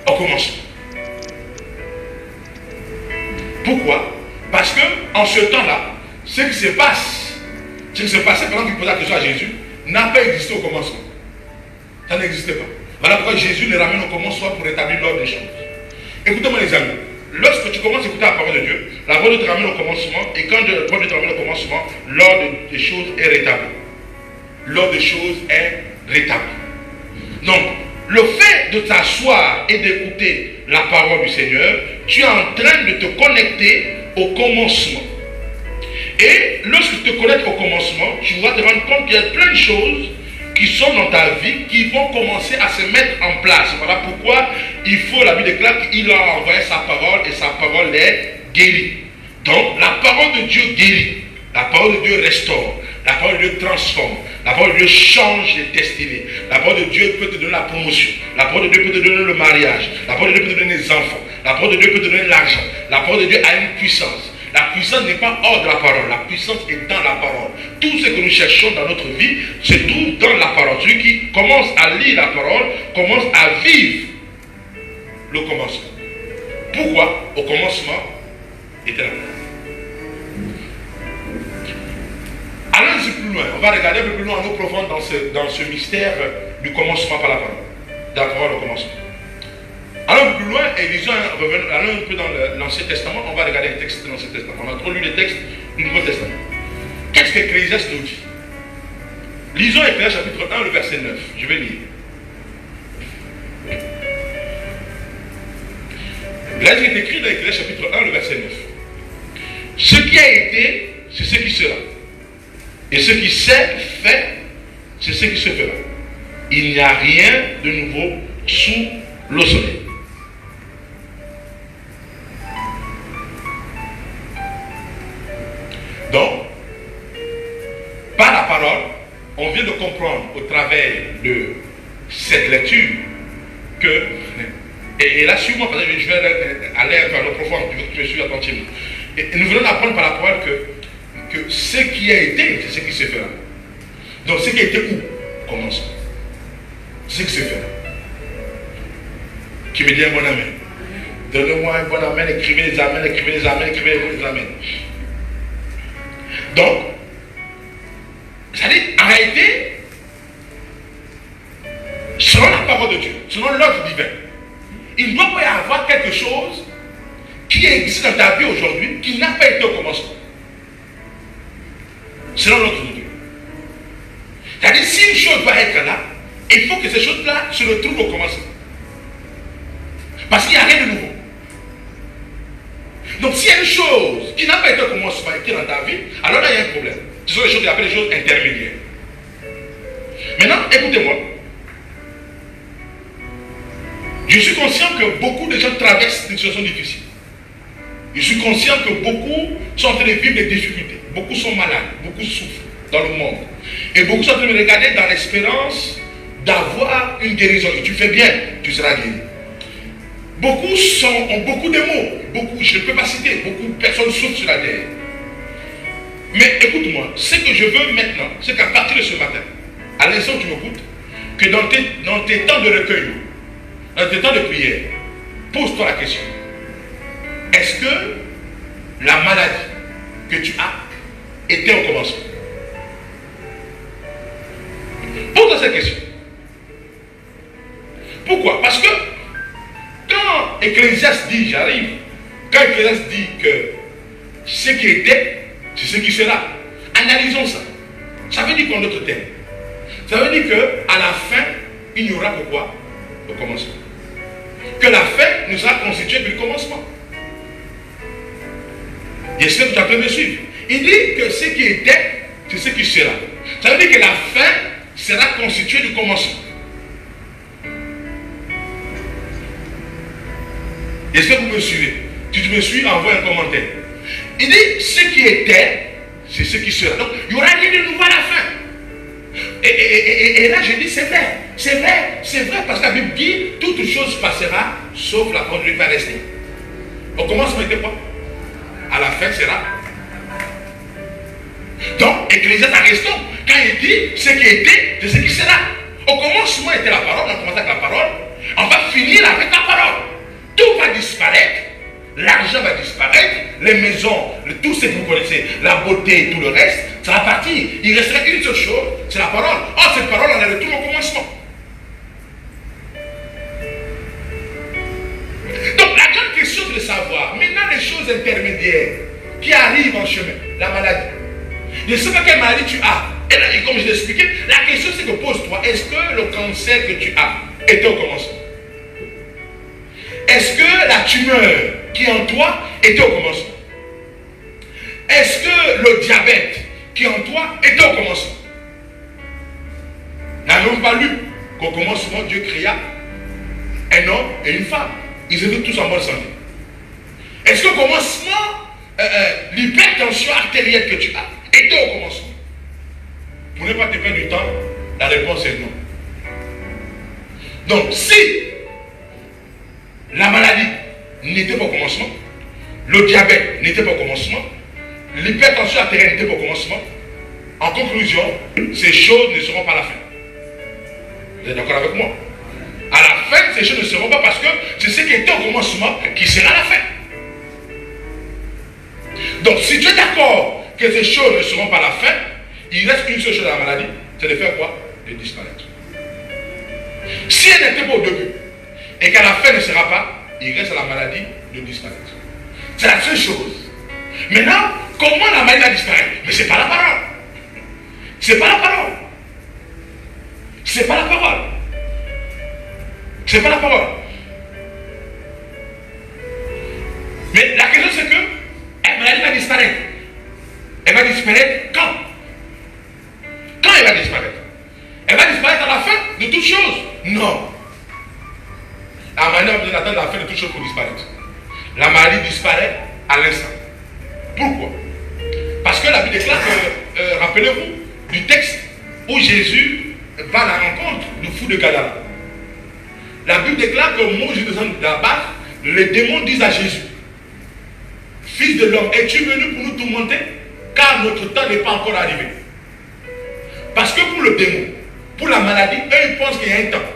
Au commencement. Pourquoi? Parce que en ce temps-là, ce qui se passait pendant qu'il posait la question à Jésus, n'a pas existé au commencement. Ça n'existait pas. Voilà pourquoi Jésus les ramène au commencement pour rétablir l'ordre des choses. Écoutez-moi les amis, lorsque tu commences à écouter la parole de Dieu, la parole te ramène au commencement, et quand la parole te ramène au commencement, l'ordre des choses est rétabli. L'ordre des choses est rétabli. Donc, le fait de t'asseoir et d'écouter la parole du Seigneur, tu es en train de te connecter au commencement. Et lorsque tu te connectes au commencement, tu vas te rendre compte qu'il y a plein de choses qui sont dans ta vie qui vont commencer à se mettre en place. Voilà pourquoi il faut, la Bible déclare qu'il a envoyé sa parole et sa parole est guérie. Donc la parole de Dieu guérit, la parole de Dieu restaure, la parole de Dieu transforme, la parole de Dieu change les destinées, la parole de Dieu peut te donner la promotion, la parole de Dieu peut te donner le mariage, la parole de Dieu peut te donner les enfants, la parole de Dieu peut te donner l'argent, la parole de Dieu a une puissance. La puissance n'est pas hors de la parole. La puissance est dans la parole. Tout ce que nous cherchons dans notre vie se trouve dans la parole. Celui qui commence à lire la parole commence à vivre le commencement. Pourquoi? Au commencement était la parole. Allons un peu plus loin. On va regarder un peu plus loin en eau profonde dans ce mystère du commencement par la parole. De la parole au commencement. Allons un peu plus loin et allons un peu dans l'Ancien Testament. On va regarder les textes de l'Ancien Testament. On a trop lu les textes du Nouveau Testament. Qu'est-ce qu'Ecclésiaste nous dit? Lisons Ecclésiaste chapitre 1, le verset 9. Je vais lire. Là, il est écrit dans Ecclésiaste chapitre 1, le verset 9. Ce qui a été, c'est ce qui sera. Et ce qui s'est fait, c'est ce qui se fera. Il n'y a rien de nouveau sous le soleil. Donc, par la parole, on vient de comprendre au travers de cette lecture que, et là, suis-moi, parce que je vais aller un peu à l'eau profonde, je suis attentivement. Et nous venons d'apprendre par la parole que ce qui a été, c'est ce qui se fera. Donc, ce qui a été où? Commence. Ce qui se fera. Qui me dit un bon amen. Donnez-moi un bon amen, écrivez les amens, écrivez les amens, écrivez les amens. Donc, c'est-à-dire, en réalité, selon la parole de Dieu, selon l'ordre divin, il ne doit pas y avoir quelque chose qui existe dans ta vie aujourd'hui qui n'a pas été au commencement. Selon l'ordre de Dieu. C'est-à-dire, si une chose doit être là, il faut que ces choses-là se retrouvent au commencement. Parce qu'il n'y a rien de nouveau. Donc, s'il y a une chose qui n'a pas été au commencement et qui est dans ta vie, alors là, il y a un problème. Ce sont les choses qu'on appelle les choses intermédiaires. Maintenant, écoutez-moi. Je suis conscient que beaucoup de gens traversent des situations difficiles. Je suis conscient que beaucoup sont en train de vivre des difficultés. Beaucoup sont malades, beaucoup souffrent dans le monde. Et beaucoup sont en train de me regarder dans l'espérance d'avoir une guérison. Et tu fais bien, tu seras guéri. Beaucoup ont beaucoup de mots. Beaucoup, je ne peux pas citer, beaucoup de personnes souffrent sur la terre. Mais écoute-moi, ce que je veux maintenant, c'est qu'à partir de ce matin, à l'instant où tu m'écoutes, que dans tes temps de recueil, dans tes temps de prière, pose-toi la question. Est-ce que la maladie que tu as était au commencement? Pose-toi cette question. Pourquoi? Parce que quand Ecclésiaste dit, j'arrive, quand Ecclésiaste dit que ce qui était, c'est ce qui sera, analysons ça. Ça veut dire qu'en d'autres termes, ça veut dire qu'à la fin, il n'y aura que quoi? Le commencement. Que la fin ne sera constituée du commencement. J'espère que tu as pu me suivre. Il dit que ce qui était, c'est ce qui sera. Ça veut dire que la fin sera constituée du commencement. Est-ce que vous me suivez? Si tu me suis, envoie un commentaire. Il dit, ce qui était, c'est ce qui sera. Donc, il n'y aura rien de nouveau à la fin. Et là, je dis, c'est vrai. C'est vrai. C'est vrai parce que la Bible dit, toute chose passera, sauf la parole qui va rester. Au commencement, était quoi? À la fin, sera. Donc, Ecclésiaste a raison. Quand il dit, ce qui était, c'est ce qui sera. Au commencement était la parole, on a commencé avec la parole. On va finir avec la parole. Tout va disparaître, l'argent va disparaître, les maisons, tout ce que vous connaissez, la beauté et tout le reste, ça va partir. Il resterait une seule chose, c'est la parole. Or, cette parole, on a le tout au commencement. Donc, la grande question, c'est de savoir, maintenant, les choses intermédiaires qui arrivent en chemin, la maladie. Je ne sais pas quelle maladie tu as. Et là, comme je l'ai expliqué, la question, c'est que pose-toi, est-ce que le cancer que tu as était au commencement? Est-ce que la tumeur qui est en toi était au commencement? Est-ce que le diabète qui est en toi était au commencement? N'avons-nous pas lu qu'au commencement, Dieu créa un homme et une femme? Ils étaient tous en bonne santé. Est-ce qu'au commencement, l'hypertension artérielle que tu as était au commencement? Pour ne pas te perdre du temps, la réponse est non. Donc, si la maladie n'était pas au commencement, Le diabète n'était pas au commencement. L'hypertension artérielle n'était pas au commencement. En conclusion, ces choses ne seront pas la fin. Vous êtes d'accord avec moi? À la fin, ces choses ne seront pas parce que c'est ce qui était au commencement qui sera la fin. Donc, si tu es d'accord que ces choses ne seront pas la fin, il reste une seule chose dans la maladie, c'est de faire quoi? De disparaître. Si elle n'était pas au début et qu'à la fin ne sera pas, il reste à la maladie de disparaître. C'est la seule chose. Maintenant, comment la maladie va disparaître? Mais ce n'est pas la parole. Ce n'est pas la parole. Ce n'est pas la parole. Ce n'est pas la parole. Mais la question c'est que la maladie va disparaître. Elle va disparaître quand? Quand elle va disparaître? Elle va disparaître à la fin de toutes choses? Non. La maladie a besoin d'attendre la fin de toutes choses pour disparaître. La maladie disparaît à l'instant. Pourquoi? Parce que la Bible déclare que, rappelez-vous du texte où Jésus va à la rencontre du fou de Gadara. La Bible déclare que Moïse descend de la barque, les démons disent à Jésus, Fils de l'homme, es-tu venu pour nous tourmenter? Car notre temps n'est pas encore arrivé. Parce que pour le démon, pour la maladie, eux ils pensent qu'il y a un temps.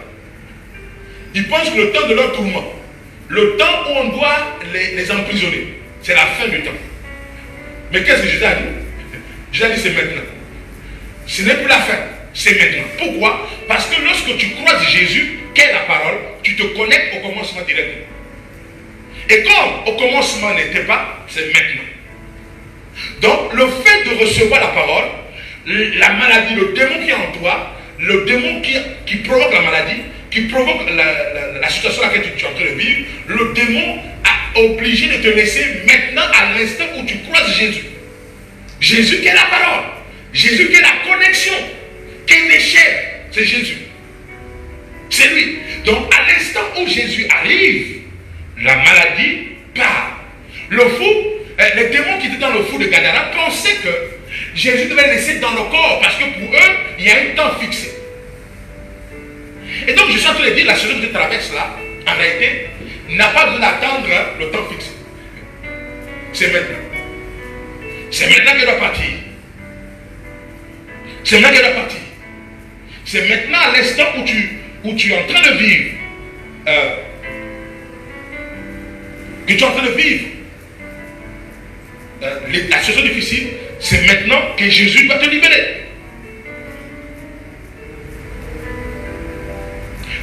Ils pensent que le temps de leur tourment, le temps où on doit les emprisonner, c'est la fin du temps. Mais qu'est-ce que Jésus a dit? Jésus a dit c'est maintenant. Ce n'est plus la fin, c'est maintenant. Pourquoi? Parce que lorsque tu croises Jésus, qu'est la parole, tu te connectes au commencement directement. Et comme au commencement n'était pas, c'est maintenant. Donc le fait de recevoir la parole, la maladie, le démon qui est en toi, le démon qui provoque la maladie, qui provoque la situation dans laquelle tu es en train de vivre, le démon a obligé de te laisser maintenant à l'instant où tu croises Jésus. Jésus qui est la parole, Jésus qui est la connexion, qui est l'échelle, c'est Jésus. C'est lui. Donc à l'instant où Jésus arrive, la maladie part. Le fou, les démons qui étaient dans le fou de Gadara pensaient que Jésus devait le laisser dans le corps parce que pour eux, il y a un temps fixé. Et donc je suis en train de dire, la chose que tu traverses là, en réalité, n'a pas besoin d'attendre le temps fixé. C'est maintenant. C'est maintenant qu'elle doit partir. C'est maintenant qu'elle doit partir. C'est maintenant à l'instant où tu es en train de vivre, que tu es en train de vivre la situation difficile, c'est maintenant que Jésus va te libérer.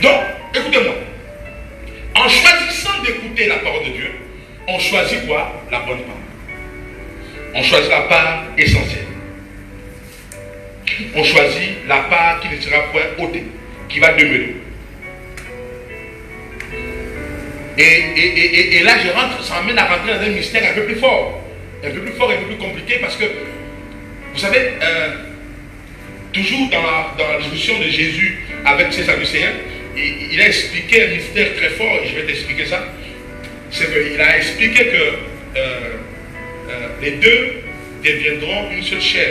Donc, écoutez-moi. En choisissant d'écouter la parole de Dieu, on choisit quoi? La bonne part. On choisit la part essentielle. On choisit la part qui ne sera point ôtée, qui va demeurer. Et là, ça m'amène à rentrer dans un mystère un peu plus fort. Un peu plus fort, un peu plus compliqué, parce que, vous savez, toujours dans la discussion de Jésus avec ses Sadducéens, il a expliqué un mystère très fort, et je vais t'expliquer ça. C'est qu'il a expliqué que les deux deviendront une seule chair.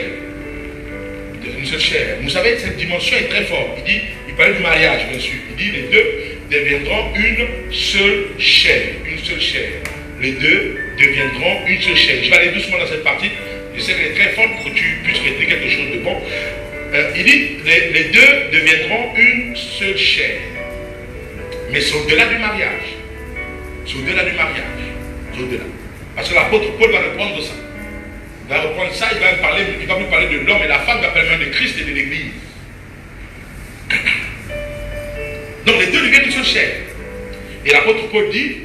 Une seule chair. Vous savez, cette dimension est très forte. Il parlait du mariage, bien sûr. Il dit les deux deviendront une seule chair. Une seule chair. Les deux deviendront une seule chair. Je vais aller doucement dans cette partie. Je sais qu'elle est très forte pour que tu puisses retenir quelque chose de bon. Il dit les deux deviendront une seule chair. Mais c'est au-delà du mariage. C'est au-delà du mariage. C'est au-delà. Parce que l'apôtre Paul va reprendre ça. Il va reprendre ça, il va nous parler de l'homme et la femme, il va parler de Christ et de l'Église. Donc les deux deviennent une seule chair. Et l'apôtre Paul dit,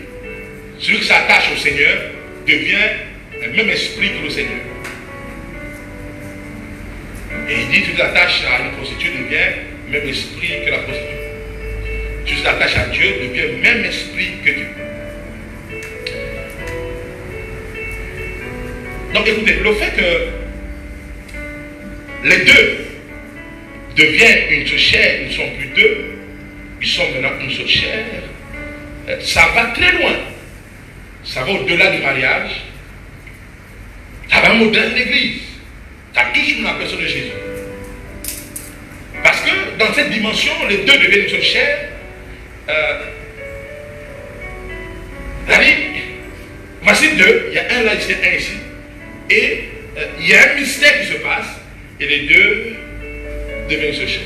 celui qui s'attache au Seigneur devient le même esprit que le Seigneur. Et il dit, celui qui s'attache à une prostituée devient le même esprit que la prostituée. Celui qui s'attache à Dieu devient le même esprit que Dieu. Donc écoutez, le fait que les deux deviennent une seule chair, ils ne sont plus deux, ils sont maintenant une seule chair, ça va très loin. Ça va au-delà du mariage, ça va au-delà de l'église, ça touche la personne de Jésus. Parce que dans cette dimension, les deux deviennent une seule chair. La vie, Voici deux, il y a un là ici, un ici. Et il y a un mystère qui se passe, et les deux deviennent ce chef.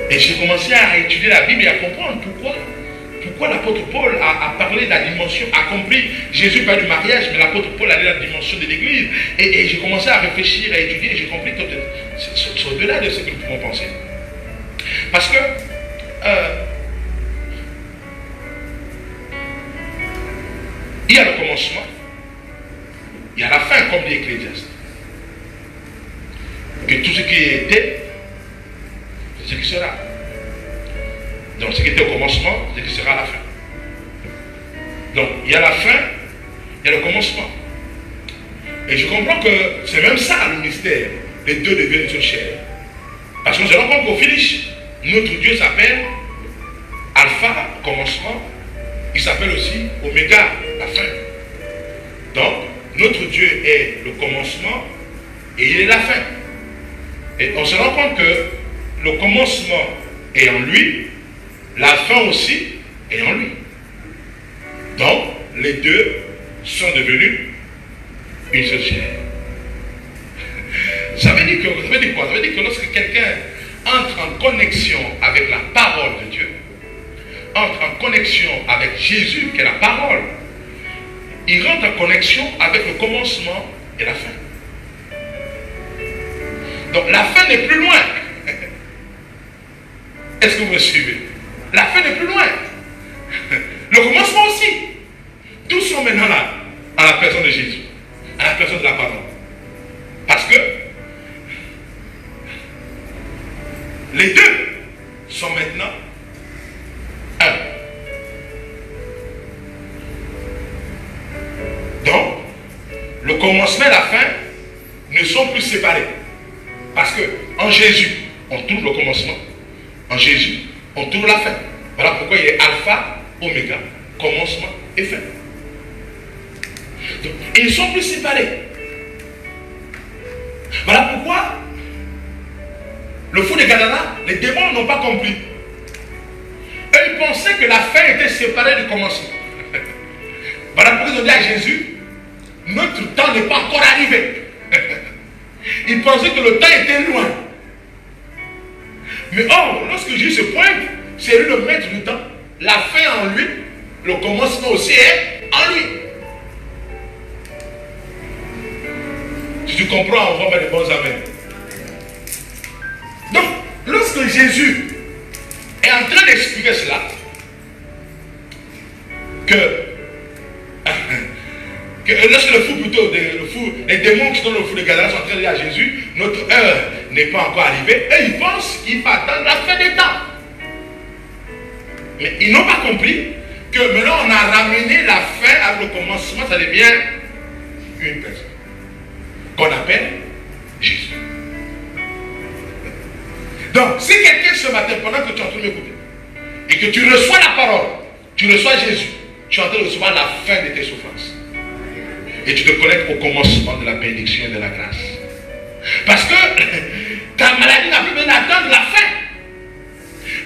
Et j'ai commencé à étudier la Bible et à comprendre pourquoi l'apôtre Paul a parlé de la dimension, a compris. Jésus parle du mariage, mais l'apôtre Paul a dit la dimension de l'église. Et j'ai commencé à réfléchir, à étudier, et j'ai compris que c'est au-delà de ce que nous pouvons penser. Parce que il y a le commencement, il y a la fin, comme dit Ecclésiaste. Que tout ce qui était, c'est ce qui sera. Donc ce qui était au commencement, c'est ce qui sera à la fin. Donc il y a la fin, il y a le commencement. Et je comprends que c'est même ça le mystère. Les deux deviennent une chair. Parce que nous allons comprendre qu'au finish, notre Dieu s'appelle Alpha, commencement. Il s'appelle aussi Oméga, la fin. Donc, notre Dieu est le commencement et il est la fin. Et on se rend compte que le commencement est en lui, la fin aussi est en lui. Donc, les deux sont devenus une seule chair. Ça veut dire quoi? Ça veut dire que lorsque quelqu'un entre en connexion avec la parole de Dieu, entre en connexion avec Jésus, qui est la parole, il rentre en connexion avec le commencement et la fin. Donc la fin n'est plus loin. Est-ce que vous me suivez? La fin n'est plus loin. Le commencement aussi. Tous sont maintenant là, à la personne de Jésus, à la personne de la parole. Parce que les deux sont maintenant un. Donc, le commencement et la fin ne sont plus séparés. Parce que en Jésus, on trouve le commencement. En Jésus, on trouve la fin. Voilà pourquoi il y a alpha, oméga, commencement et fin. Donc, ils ne sont plus séparés. Voilà pourquoi le fou de Gadara, les démons n'ont pas compris. Eux, ils pensaient que la fin était séparée du commencement. Voilà pourquoi ils ont dit à Jésus, notre temps n'est pas encore arrivé. Ils pensaient que le temps était loin. Mais or, lorsque Jésus se pointe, c'est lui le maître du temps. La fin en lui, le commencement aussi est en lui. Si tu comprends, on va faire des bons amens. Donc, lorsque Jésus est en train d'expliquer cela, que lorsque le fou plutôt, les démons qui sont dans le fou de Gadara sont en train de dire à Jésus, notre heure n'est pas encore arrivée, et ils pensent qu'il va attendre la fin des temps. Mais ils n'ont pas compris que maintenant on a ramené la fin avec le commencement, ça devient une personne qu'on appelle Jésus. Donc, si quelqu'un ce matin, pendant que tu es en train de m'écouter, et que tu reçois la parole, tu reçois Jésus, tu es en train de recevoir la fin de tes souffrances. Et tu te connectes au commencement de la bénédiction et de la grâce. Parce que ta maladie n'a plus besoin d'attendre la fin.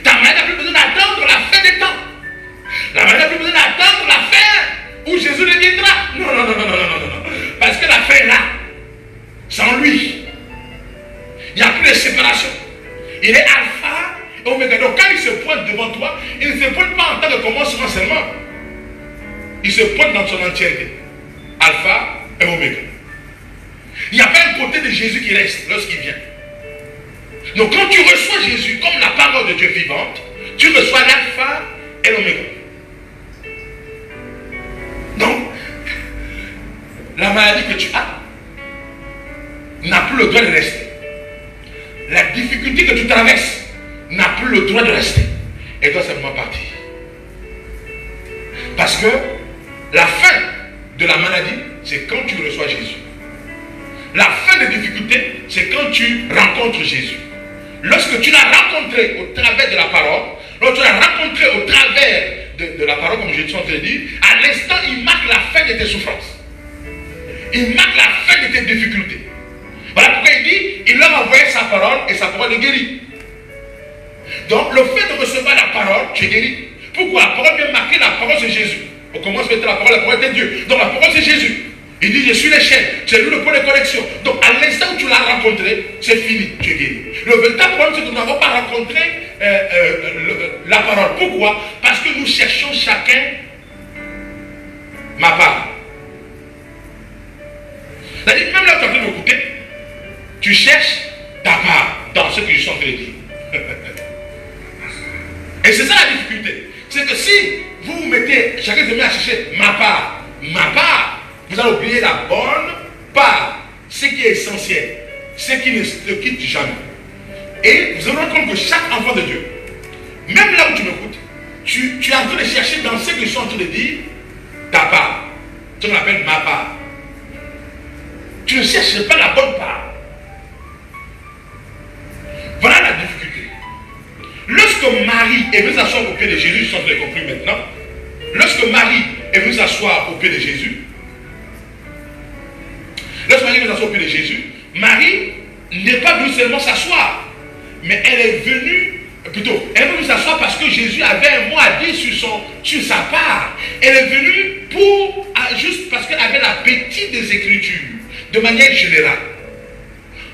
Ta maladie n'a plus besoin d'attendre la fin des temps. La maladie n'a plus besoin d'attendre la fin où Jésus reviendra. Non. Parce que la fin est là. Sans lui. Il n'y a plus de séparation. Il est alpha et oméga. Donc quand il se pointe devant toi, il ne se pointe pas en tant que commencement seulement. Il se pointe dans son entièreté. Alpha et oméga. Il n'y a pas un côté de Jésus qui reste lorsqu'il vient. Donc quand tu reçois Jésus comme la parole de Dieu vivante, tu reçois l'alpha et l'oméga. Donc, la maladie que tu as n'a plus le droit de rester. La difficulté que tu traverses n'a plus le droit de rester. Elle doit simplement partir. Parce que la fin de la maladie, c'est quand tu reçois Jésus. La fin des difficultés, c'est quand tu rencontres Jésus. Lorsque tu l'as rencontré au travers de la parole, lorsque tu l'as rencontré au travers de la parole, comme je suis en train de dire, à l'instant, il marque la fin de tes souffrances. Il marque la fin de tes difficultés. Voilà pourquoi il dit, il leur a envoyé sa parole et sa parole est guérie. Donc, le fait de recevoir la parole, tu es guéri. Pourquoi? La parole vient marquer, la parole c'est Jésus. On commence par la parole est Dieu. Donc la parole c'est Jésus. Il dit, je suis les chaînes, c'est lui le point de connexion. Donc à l'instant où tu l'as rencontré, c'est fini, tu es guéri. Le véritable problème, c'est que nous n'avons pas rencontré la parole. Pourquoi? Parce que nous cherchons chacun ma part. C'est-à-dire, même là, tu es en train de m'écouter, tu cherches ta part dans ce que je suis en train de dire. Et c'est ça la difficulté. C'est que si vous vous mettez, chacun se met à chercher ma part, vous allez oublier la bonne part, ce qui est essentiel, ce qui ne te quitte jamais. Et vous allez rendre compte que chaque enfant de Dieu, même là où tu m'écoutes, tu es en train de chercher dans ce que je suis en train de dire, ta part. Ce qu'on appelle ma part. Tu ne cherches pas la bonne part. Voilà la difficulté. Lorsque Marie est venue s'asseoir au pied de Jésus, je suis en train de comprendre maintenant. Lorsque Marie est venue s'asseoir au pied de Jésus, Marie n'est pas venue seulement s'asseoir, mais elle est venue s'asseoir parce que Jésus avait un mot à dire sur sa part. Elle est venue juste parce qu'elle avait l'appétit des Écritures, de manière générale.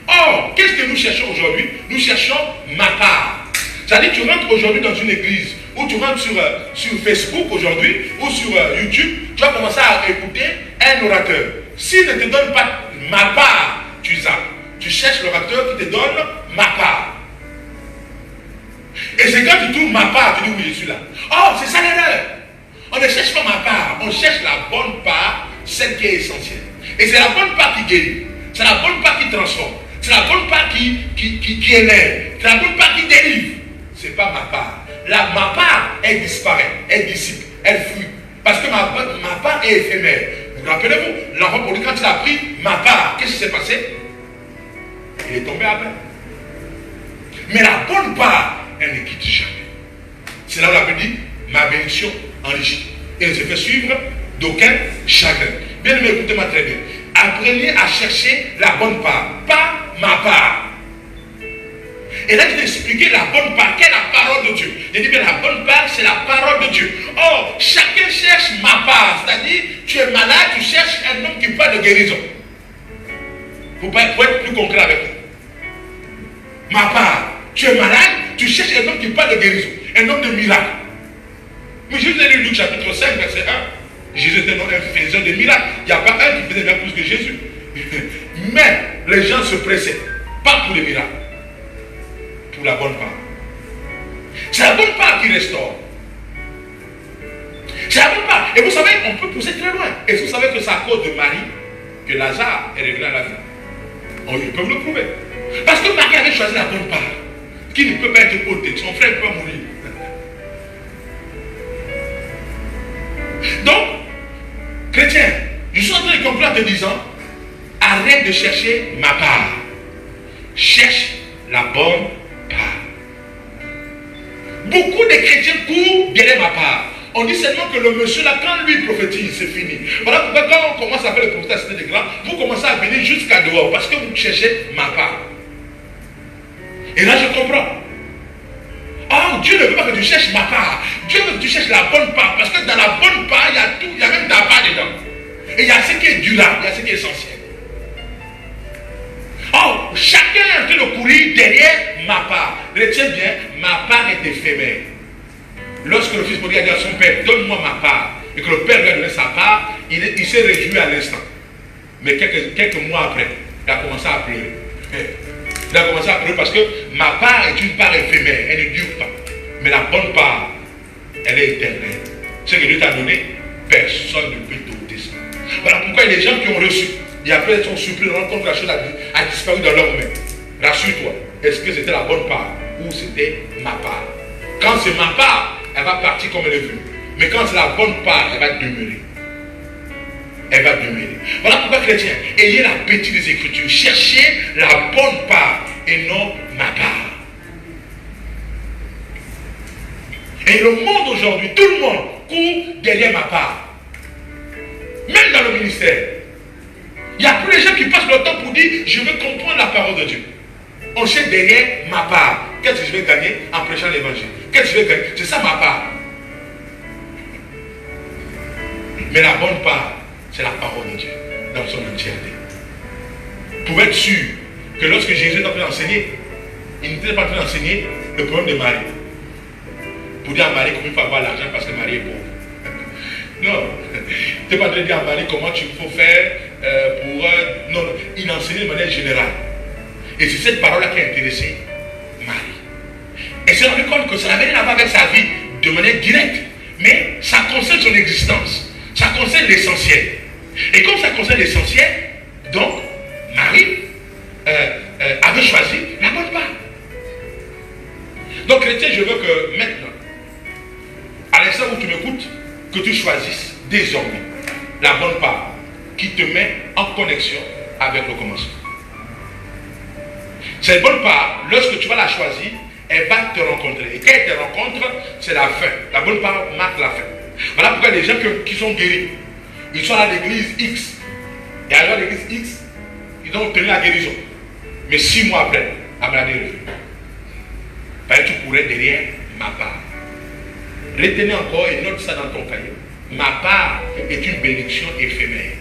Or, qu'est-ce que nous cherchons aujourd'hui? Nous cherchons ma part. C'est-à-dire, tu rentres aujourd'hui dans une église, ou tu rentres sur Facebook aujourd'hui, ou sur YouTube, tu vas commencer à écouter un orateur. S'il ne te donne pas ma part, tu zappes. Tu cherches l'orateur qui te donne ma part. Et c'est quand tu trouves ma part, tu dis oui, je suis là. Oh, c'est ça l'erreur. On ne cherche pas ma part, on cherche la bonne part, celle qui est essentielle. Et c'est la bonne part qui guérit. C'est la bonne part qui transforme. C'est la bonne part qui élève. C'est la bonne part qui délivre. Ce n'est pas ma part. Ma part, elle disparaît, elle dissipe, elle fuit. Parce que ma part est éphémère. Vous rappelez-vous, l'enfant pour lui, quand il a pris ma part, qu'est-ce qui s'est passé? Il est tombé à peine. Mais la bonne part, elle ne quitte jamais. C'est là où la Bible dit, ma bénédiction enrichit. Et elle se fait suivre d'aucun chagrin. Bien aimé, écoutez-moi très bien. Apprenez à chercher la bonne part, pas ma part. Et là, je vais expliquer la bonne part, quelle est la parole de Dieu. Je dis bien la bonne part, c'est la parole de Dieu. Or, chacun cherche ma part. C'est-à-dire, tu es malade, tu cherches un homme qui parle de guérison. Pour être plus concret avec vous. Ma part, tu es malade, tu cherches un homme qui parle de guérison. Un homme de miracle. Mais je vous ai lu Luc chapitre 5, verset 1. Jésus était un faiseur de miracles. Il n'y a pas un qui faisait bien plus que Jésus. Mais les gens se pressaient. Pas pour les miracles. Pour la bonne part. C'est la bonne part qui restaure. C'est la bonne part. Et vous savez, on peut pousser très loin. Et vous savez que c'est à cause de Marie que Lazare est revenu à la vie. On peut vous le prouver. Parce que Marie avait choisi la bonne part. Qui ne peut pas être ôtée. Son frère peut mourir. Donc, chrétien, je suis en train de comprendre en te disant, arrête de chercher ma part. Cherche la bonne part. Beaucoup de chrétiens courent derrière ma part. On dit seulement que le monsieur là, quand lui prophétise, c'est fini. Voilà pourquoi quand on commence à faire le prophète à Cité des Grands, vous commencez à venir jusqu'à dehors parce que vous cherchez ma part. Et là je comprends. Oh, Dieu ne veut pas que tu cherches ma part. Dieu veut que tu cherches la bonne part. Parce que dans la bonne part, il y a tout, il y a même ta part dedans. Et il y a ce qui est durable, il y a ce qui est essentiel. Oh, chacun est en train de courir derrière ma part. Retiens bien, ma part est éphémère. Lorsque le fils prodigue a dit à son père, donne-moi ma part, et que le père lui a donné sa part, il s'est réjoui à l'instant. Mais quelques mois après, il a commencé à pleurer. Il a commencé à pleurer parce que ma part est une part éphémère, elle ne dure pas. Mais la bonne part, elle est éternelle. Ce que Dieu t'a donné, personne ne peut t'ôter ça. Voilà pourquoi il y a des gens qui ont reçu. Et après, ils sont surpris de rendre compte que la chose a disparu dans leurs mains. Rassure-toi, est-ce que c'était la bonne part ou c'était ma part? Quand c'est ma part, elle va partir comme elle est venue. Mais quand c'est la bonne part, elle va demeurer. Elle va demeurer. Voilà pourquoi, chrétien, ayez l'appétit des Écritures. Cherchez la bonne part et non ma part. Et le monde aujourd'hui, tout le monde court derrière ma part. Même dans le ministère. Il n'y a plus de gens qui passent le temps pour dire je veux comprendre la parole de Dieu. On cherche derrière ma part. Qu'est-ce que je vais gagner en prêchant l'évangile? Qu'est-ce que je vais gagner? C'est ça ma part. Mais la bonne part, c'est la parole de Dieu dans son entièreté. Pour être sûr que lorsque Jésus est en train d'enseigner, il n'était pas en train d'enseigner le problème de Marie. Pour dire à Marie comment il faut avoir l'argent parce que Marie est pauvre. Non, tu n'es pas en train de dire à Marie comment tu faut faire pour... non, il enseignait de manière générale. Et c'est cette parole-là qui a intéressé Marie. Et s'est rendu compte que ça n'avait rien à voir avec sa vie de manière directe. Mais ça concerne son existence. Ça concerne l'essentiel. Et comme ça concerne l'essentiel, donc, Marie avait choisi la bonne part. Donc, chrétien, je veux que maintenant, à l'instant où tu m'écoutes, que tu choisisses désormais la bonne part qui te met en connexion avec le commencement. Cette bonne part, lorsque tu vas la choisir, elle va te rencontrer. Et quand elle te rencontre, c'est la fin. La bonne part marque la fin. Voilà pourquoi les gens qui sont guéris, ils sont à l'église X. Et alors l'église X, ils ont obtenu la guérison. Mais 6 mois après, la maladie est revenue. Parce que tu courais derrière ma part. Retenez encore et note ça dans ton cahier. Ma part est une bénédiction éphémère.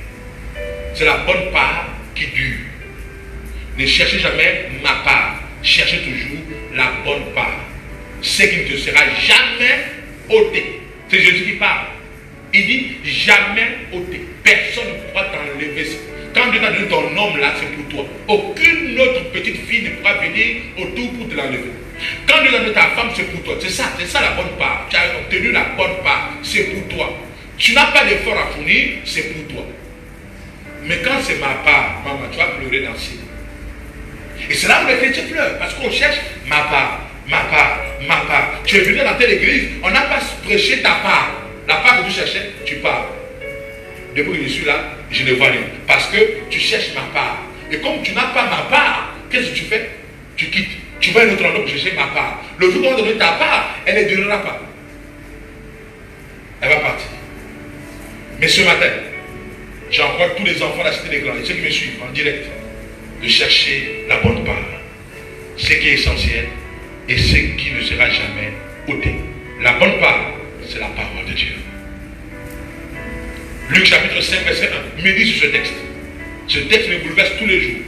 C'est la bonne part qui dure. Ne cherchez jamais ma part. Cherchez toujours la bonne part. Ce qui ne te sera jamais ôté. C'est Jésus qui parle. Il dit jamais ôté. Personne ne pourra t'enlever ça. Quand Dieu t'a donné ton homme là, c'est pour toi. Aucune autre petite fille ne pourra venir autour pour te l'enlever. Quand Dieu t'a donné ta femme, c'est pour toi. C'est ça la bonne part. Tu as obtenu la bonne part. C'est pour toi. Tu n'as pas d'effort à fournir, c'est pour toi. Mais quand c'est ma part, maman, tu vas pleurer dans le ciel. Et c'est là où les chrétiens pleurent. Parce qu'on cherche ma part, ma part, ma part. Tu es venu dans telle église, on n'a pas prêché ta part. La part que tu cherchais, tu pars. Depuis que je suis là, je ne vois rien. Parce que tu cherches ma part. Et comme tu n'as pas ma part, qu'est-ce que tu fais? Tu quittes. Tu vas à un autre endroit pour chercher ma part. Le jour où on va donner ta part, elle ne durera pas. Elle va partir. Mais ce matin, j'envoie tous les enfants de la cité des Grands et ceux qui me suivent en direct de chercher la bonne part. Ce qui est essentiel et ce qui ne sera jamais ôté. La bonne part, c'est la parole de Dieu. Luc chapitre 5, verset 1. Médite sur ce texte. Ce texte me bouleverse tous les jours.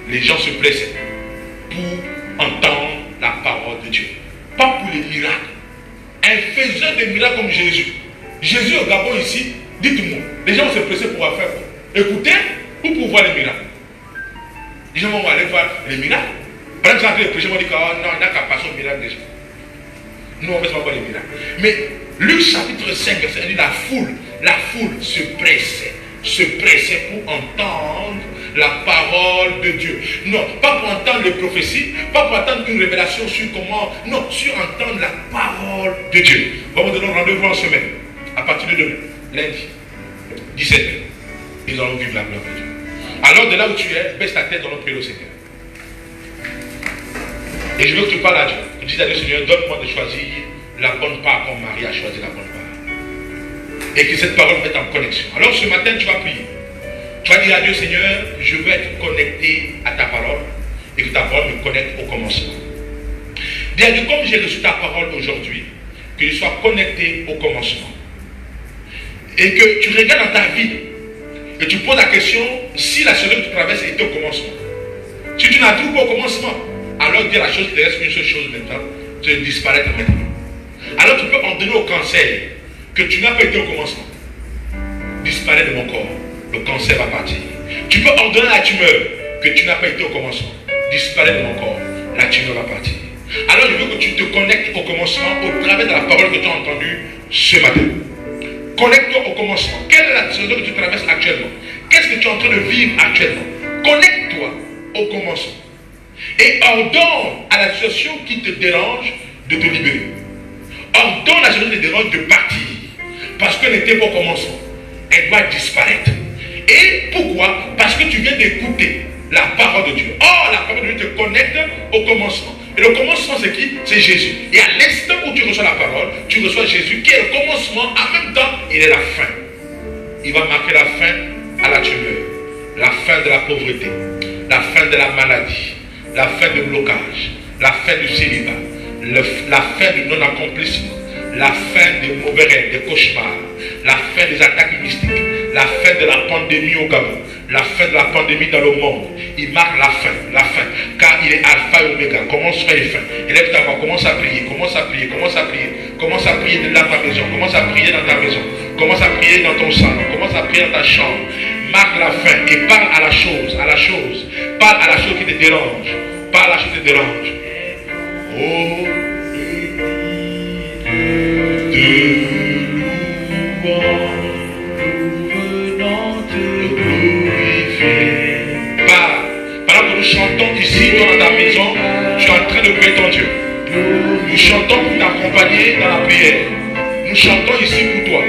Les gens se pressaient pour entendre la parole de Dieu. Pas pour les miracles. Un faiseur de miracles comme Jésus. Jésus au Gabon ici, dites-moi, les gens vont se presser pour faire quoi? Écouter ou pour voir les miracles? Les gens vont aller voir les miracles. Par exemple, les prêcheurs vont dire que non, on n'a qu'à passer au miracle déjà. Nous, on ne va pas voir les miracles. Mais Luc chapitre 5, verset 1 dit la foule se pressait pour entendre la parole de Dieu. Non, pas pour entendre les prophéties, pas pour entendre une révélation sur comment, non, sur entendre la parole de Dieu. On va vous donner rendez-vous en semaine, à partir de demain, lundi, 17h. Nous allons vivre la gloire de Dieu. Alors de là où tu es, baisse ta tête dans notre prière au Seigneur. Et je veux que tu parles à Dieu. Tu dis à Dieu, Seigneur, donne-moi de choisir la bonne part comme Marie a choisi la bonne part. Et que cette parole mette en connexion. Alors ce matin, tu vas prier. Tu vas dire à Dieu, Seigneur, je veux être connecté à ta parole et que ta parole me connecte au commencement. Dis à Dieu, comme j'ai reçu ta parole aujourd'hui, que je sois connecté au commencement. Et que tu regardes dans ta vie et tu poses la question si la chose que tu traverses était au commencement. Si tu n'as tout pas au commencement, alors dis la chose qui te reste une seule chose maintenant, tu vas disparaître maintenant. Alors tu peux ordonner au cancer que tu n'as pas été au commencement. Disparaître de mon corps, le cancer va partir. Tu peux ordonner à la tumeur que tu n'as pas été au commencement. Disparaître de mon corps, la tumeur va partir. Alors je veux que tu te connectes au commencement au travers de la parole que tu as entendue ce matin. Connecte-toi au commencement. Quelle est la situation que tu traverses actuellement? Qu'est-ce que tu es en train de vivre actuellement? Connecte-toi au commencement. Et ordonne à la situation qui te dérange de te libérer. Ordonne à la situation qui te dérange de partir. Parce qu'elle n'était pas au commencement. Elle doit disparaître. Et pourquoi? Parce que tu viens d'écouter la parole de Dieu. Or, la parole de Dieu te connecte au commencement. Et le commencement, c'est qui? C'est Jésus. Et à l'instant où tu reçois la parole, tu reçois Jésus qui est le commencement. En même temps, il est la fin. Il va marquer la fin à la tumeur, la fin de la pauvreté, la fin de la maladie, la fin du blocage, la fin du célibat, la fin du non-accomplissement, la fin des mauvais rêves, des cauchemars, la fin des attaques mystiques, la fin de la pandémie au Gabon, la fin de la pandémie dans le monde. Il marque la fin, car il est alpha et oméga. Commence fin et fin. Élève ta voix, commence à prier, commence à prier, commence à prier. Commence à prier dans ta maison, commence à prier dans ta maison, commence à prier dans ton salon, commence à prier dans ta chambre. Marque la fin et parle à la chose, parle à la chose qui te dérange, parle à la chose qui te dérange. Oh, de louange, te glorifier. Pendant que nous chantons ici dans ta maison, tu es en train de louer ton Dieu. Nous chantons pour t'accompagner dans la prière. Nous chantons ici pour toi,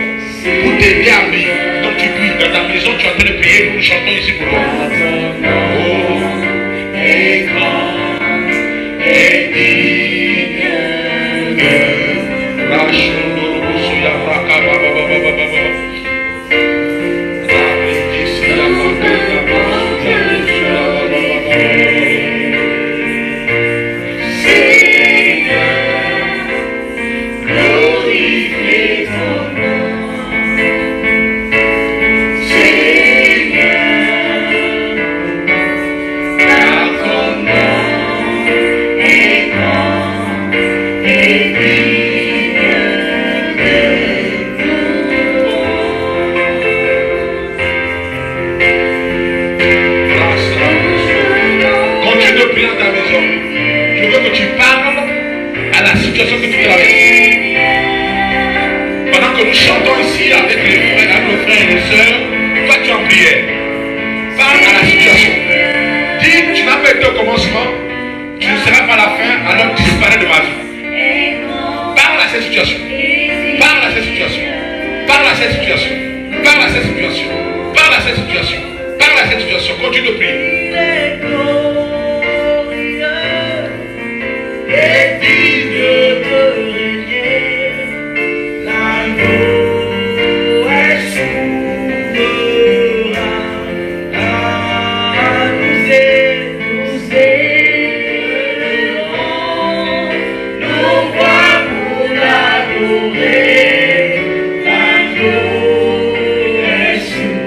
pour t'aider à prier. Donc tu pries dans ta maison, tu es en train de prier, nous chantons ici pour toi. Oh, et grand, et digne, la situation que tu traverses. Pendant que nous chantons ici avec nos frères et les sœurs, toi tu es en prière. Parle à la situation. Dis, tu n'as pas été au commencement, tu ne seras pas à la fin, alors disparaît de ma vie. Parle à cette situation. Parle à cette situation. Parle à cette situation. Parle à cette situation. Parle à cette situation. Parle à cette situation. Continue de prier. Et digne de régner, l'agneau est souverain, nous élevons nos voix pour l'adorer, l'agneau est souverain.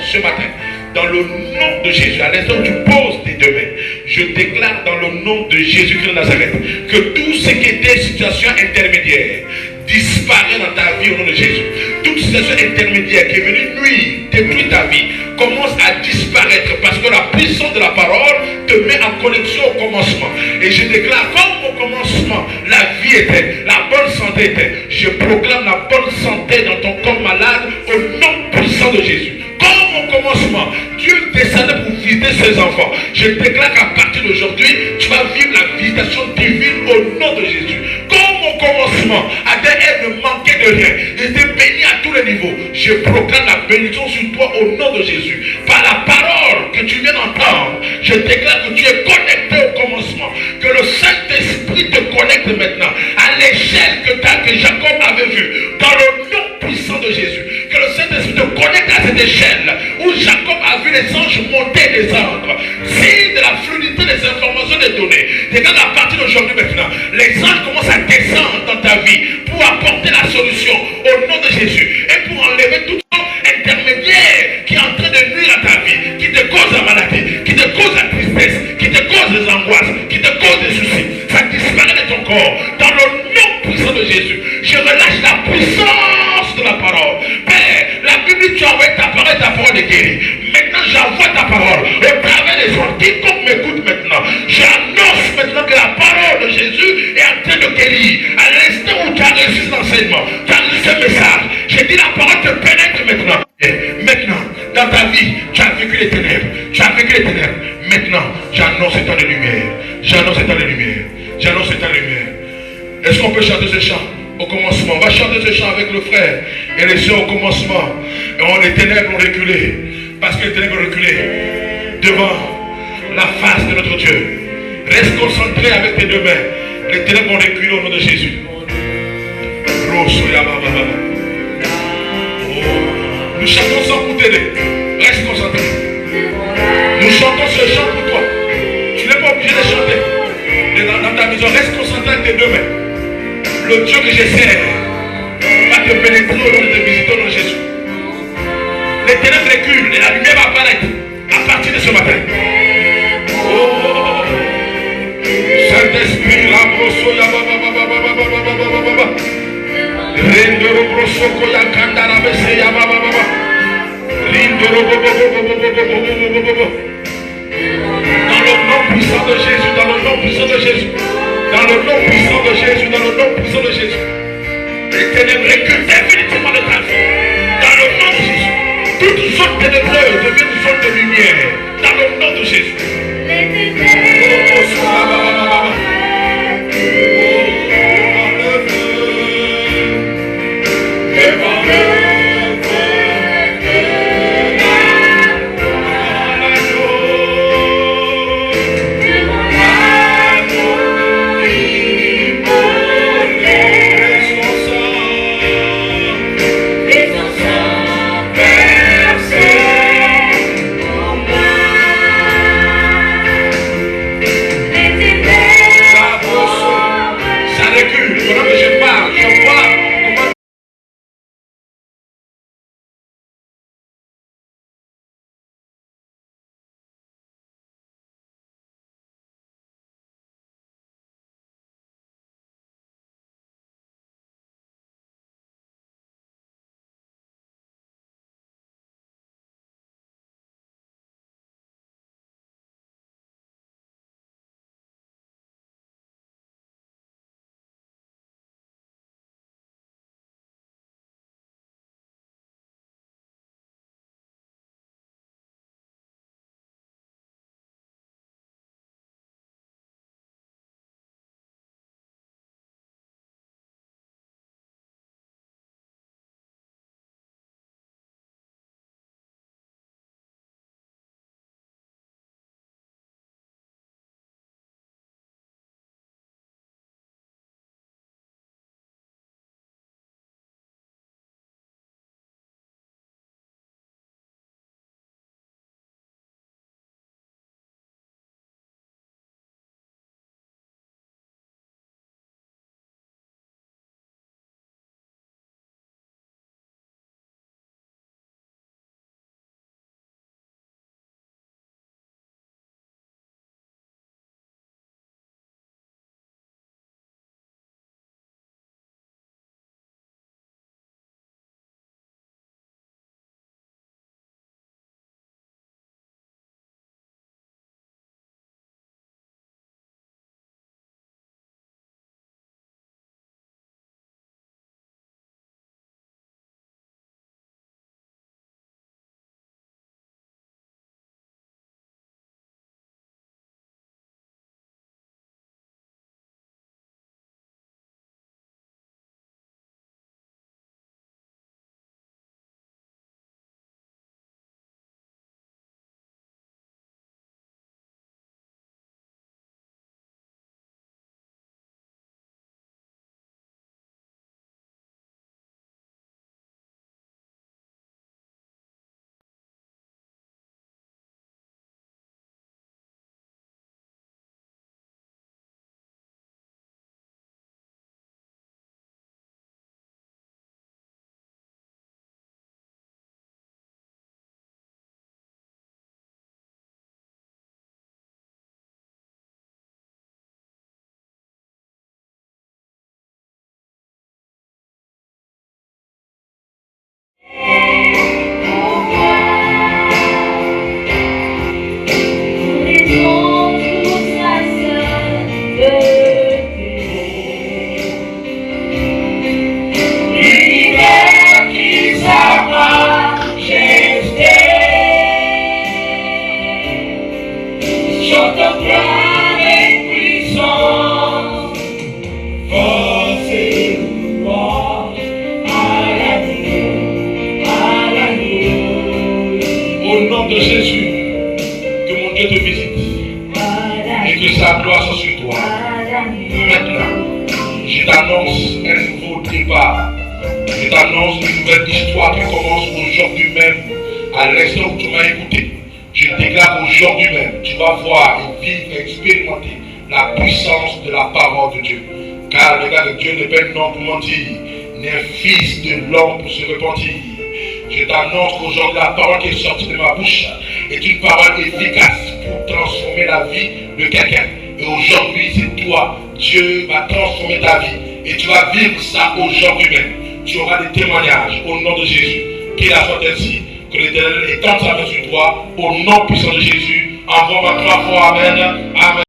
Ce matin, dans le nom de Jésus, à l'instant où tu poses tes deux mains, je déclare dans le nom de Jésus-Christ de Nazareth que tout ce qui était situation intermédiaire disparaît dans ta vie au nom de Jésus. Toute situation intermédiaire qui est venue nuire, détruire ta vie, commence à disparaître parce que la puissance de la parole te met en connexion au commencement. Et je déclare comme au commencement, la vie était, la bonne santé était. Je proclame la bonne santé dans ton corps malade au nom puissant de Jésus. Comme au commencement, Dieu descendait pour visiter ses enfants. Je déclare qu'à partir d'aujourd'hui, tu vas vivre la visitation divine au nom de Jésus. Comme au commencement, Adam et Ève ne manquaient de rien. Ils étaient bénis à tous les niveaux. Je proclame la bénédiction sur toi au nom de Jésus. Par la parole que tu viens d'entendre, je déclare que tu es connecté au commencement. Que le Saint-Esprit te connecte maintenant à l'échelle que Jacob avait vue. Dans le nom puissant de Jésus. Que le Saint-Esprit te connecte à cette échelle où Jacob a vu les anges monter et descendre. Si de la fluidité des informations des données, regarde à partir d'aujourd'hui maintenant, les anges commencent à descendre dans ta vie pour apporter la solution au nom de Jésus et pour enlever tout intermédiaire qui est en train de nuire à ta vie, qui te cause la maladie, qui te cause la tristesse, qui te cause les angoisses, qui te cause des soucis. Ça disparaît de ton corps. Dans le nom puissant de Jésus, je relâche la puissance de la parole. Père, la Bible dit tu as envoyé ta parole est guérie. Maintenant, j'envoie ta parole au travers des gens. Quiconque m'écoute maintenant, j'annonce maintenant que la parole de Jésus est en train de guérir. À l'instant où tu as reçu cet enseignement, tu as reçu ce message, j'ai dit la parole te pénètre maintenant. Et maintenant, dans ta vie, tu as vécu les ténèbres. Tu as vécu les ténèbres. Maintenant, j'annonce état de lumière. J'annonce état de lumière. J'annonce état de lumière. Est-ce qu'on peut chanter ce chant au commencement? On va chanter ce chant avec le frère et les soeurs au commencement. Et les ténèbres ont reculé. Parce que les ténèbres ont reculé devant la face de notre Dieu. Reste concentré avec tes deux mains. Les ténèbres ont reculé au nom de Jésus. Nous chantons sans pour t'aider. Reste concentré. Nous chantons ce chant pour toi. Tu n'es pas obligé de chanter. Mais dans ta maison, reste concentré avec tes deux mains. Le Dieu que je sers va te pénétrer au nom de tes visiteurs dans Jésus. Les ténèbres reculent et la lumière va apparaître à partir de ce matin. Oh, Saint-Esprit, la brosso, ya baba. Rindoro brosso, koya kandara bese, ya baba. Rindoro bobo. Dans le nom puissant de Jésus, dans le nom puissant de Jésus. Dans le nom puissant de Jésus, dans le nom puissant de Jésus. Les ténèbres reculent définitivement de ta vie. Dans le nom de Jésus. Toutes sortes de ténébreuses deviennent une sorte de lumière. Dans le nom de Jésus. It's gloire et puissance, force et louange à l'agneau. Au nom de Jésus, que mon Dieu te visite et que sa gloire soit sur toi. Maintenant, je t'annonce un nouveau départ. Je t'annonce une nouvelle histoire qui commence aujourd'hui même. À l'instant où tu m'as écouté, je déclare aujourd'hui même, tu vas voir et vivre et expérimenter la puissance de la parole de Dieu. Car le gars de Dieu n'est pas un homme pour mentir, ni un fils de l'homme pour se repentir. Je t'annonce qu'aujourd'hui la parole qui est sortie de ma bouche est une parole efficace pour transformer la vie de quelqu'un. Et aujourd'hui, c'est toi, Dieu va transformer ta vie. Et tu vas vivre ça aujourd'hui même. Tu auras des témoignages au nom de Jésus. Qu'il a soit ainsi, que l'Éternel étende sa main sur toi, au nom puissant de Jésus. Envoie-moi 3 fois Amen. Amen.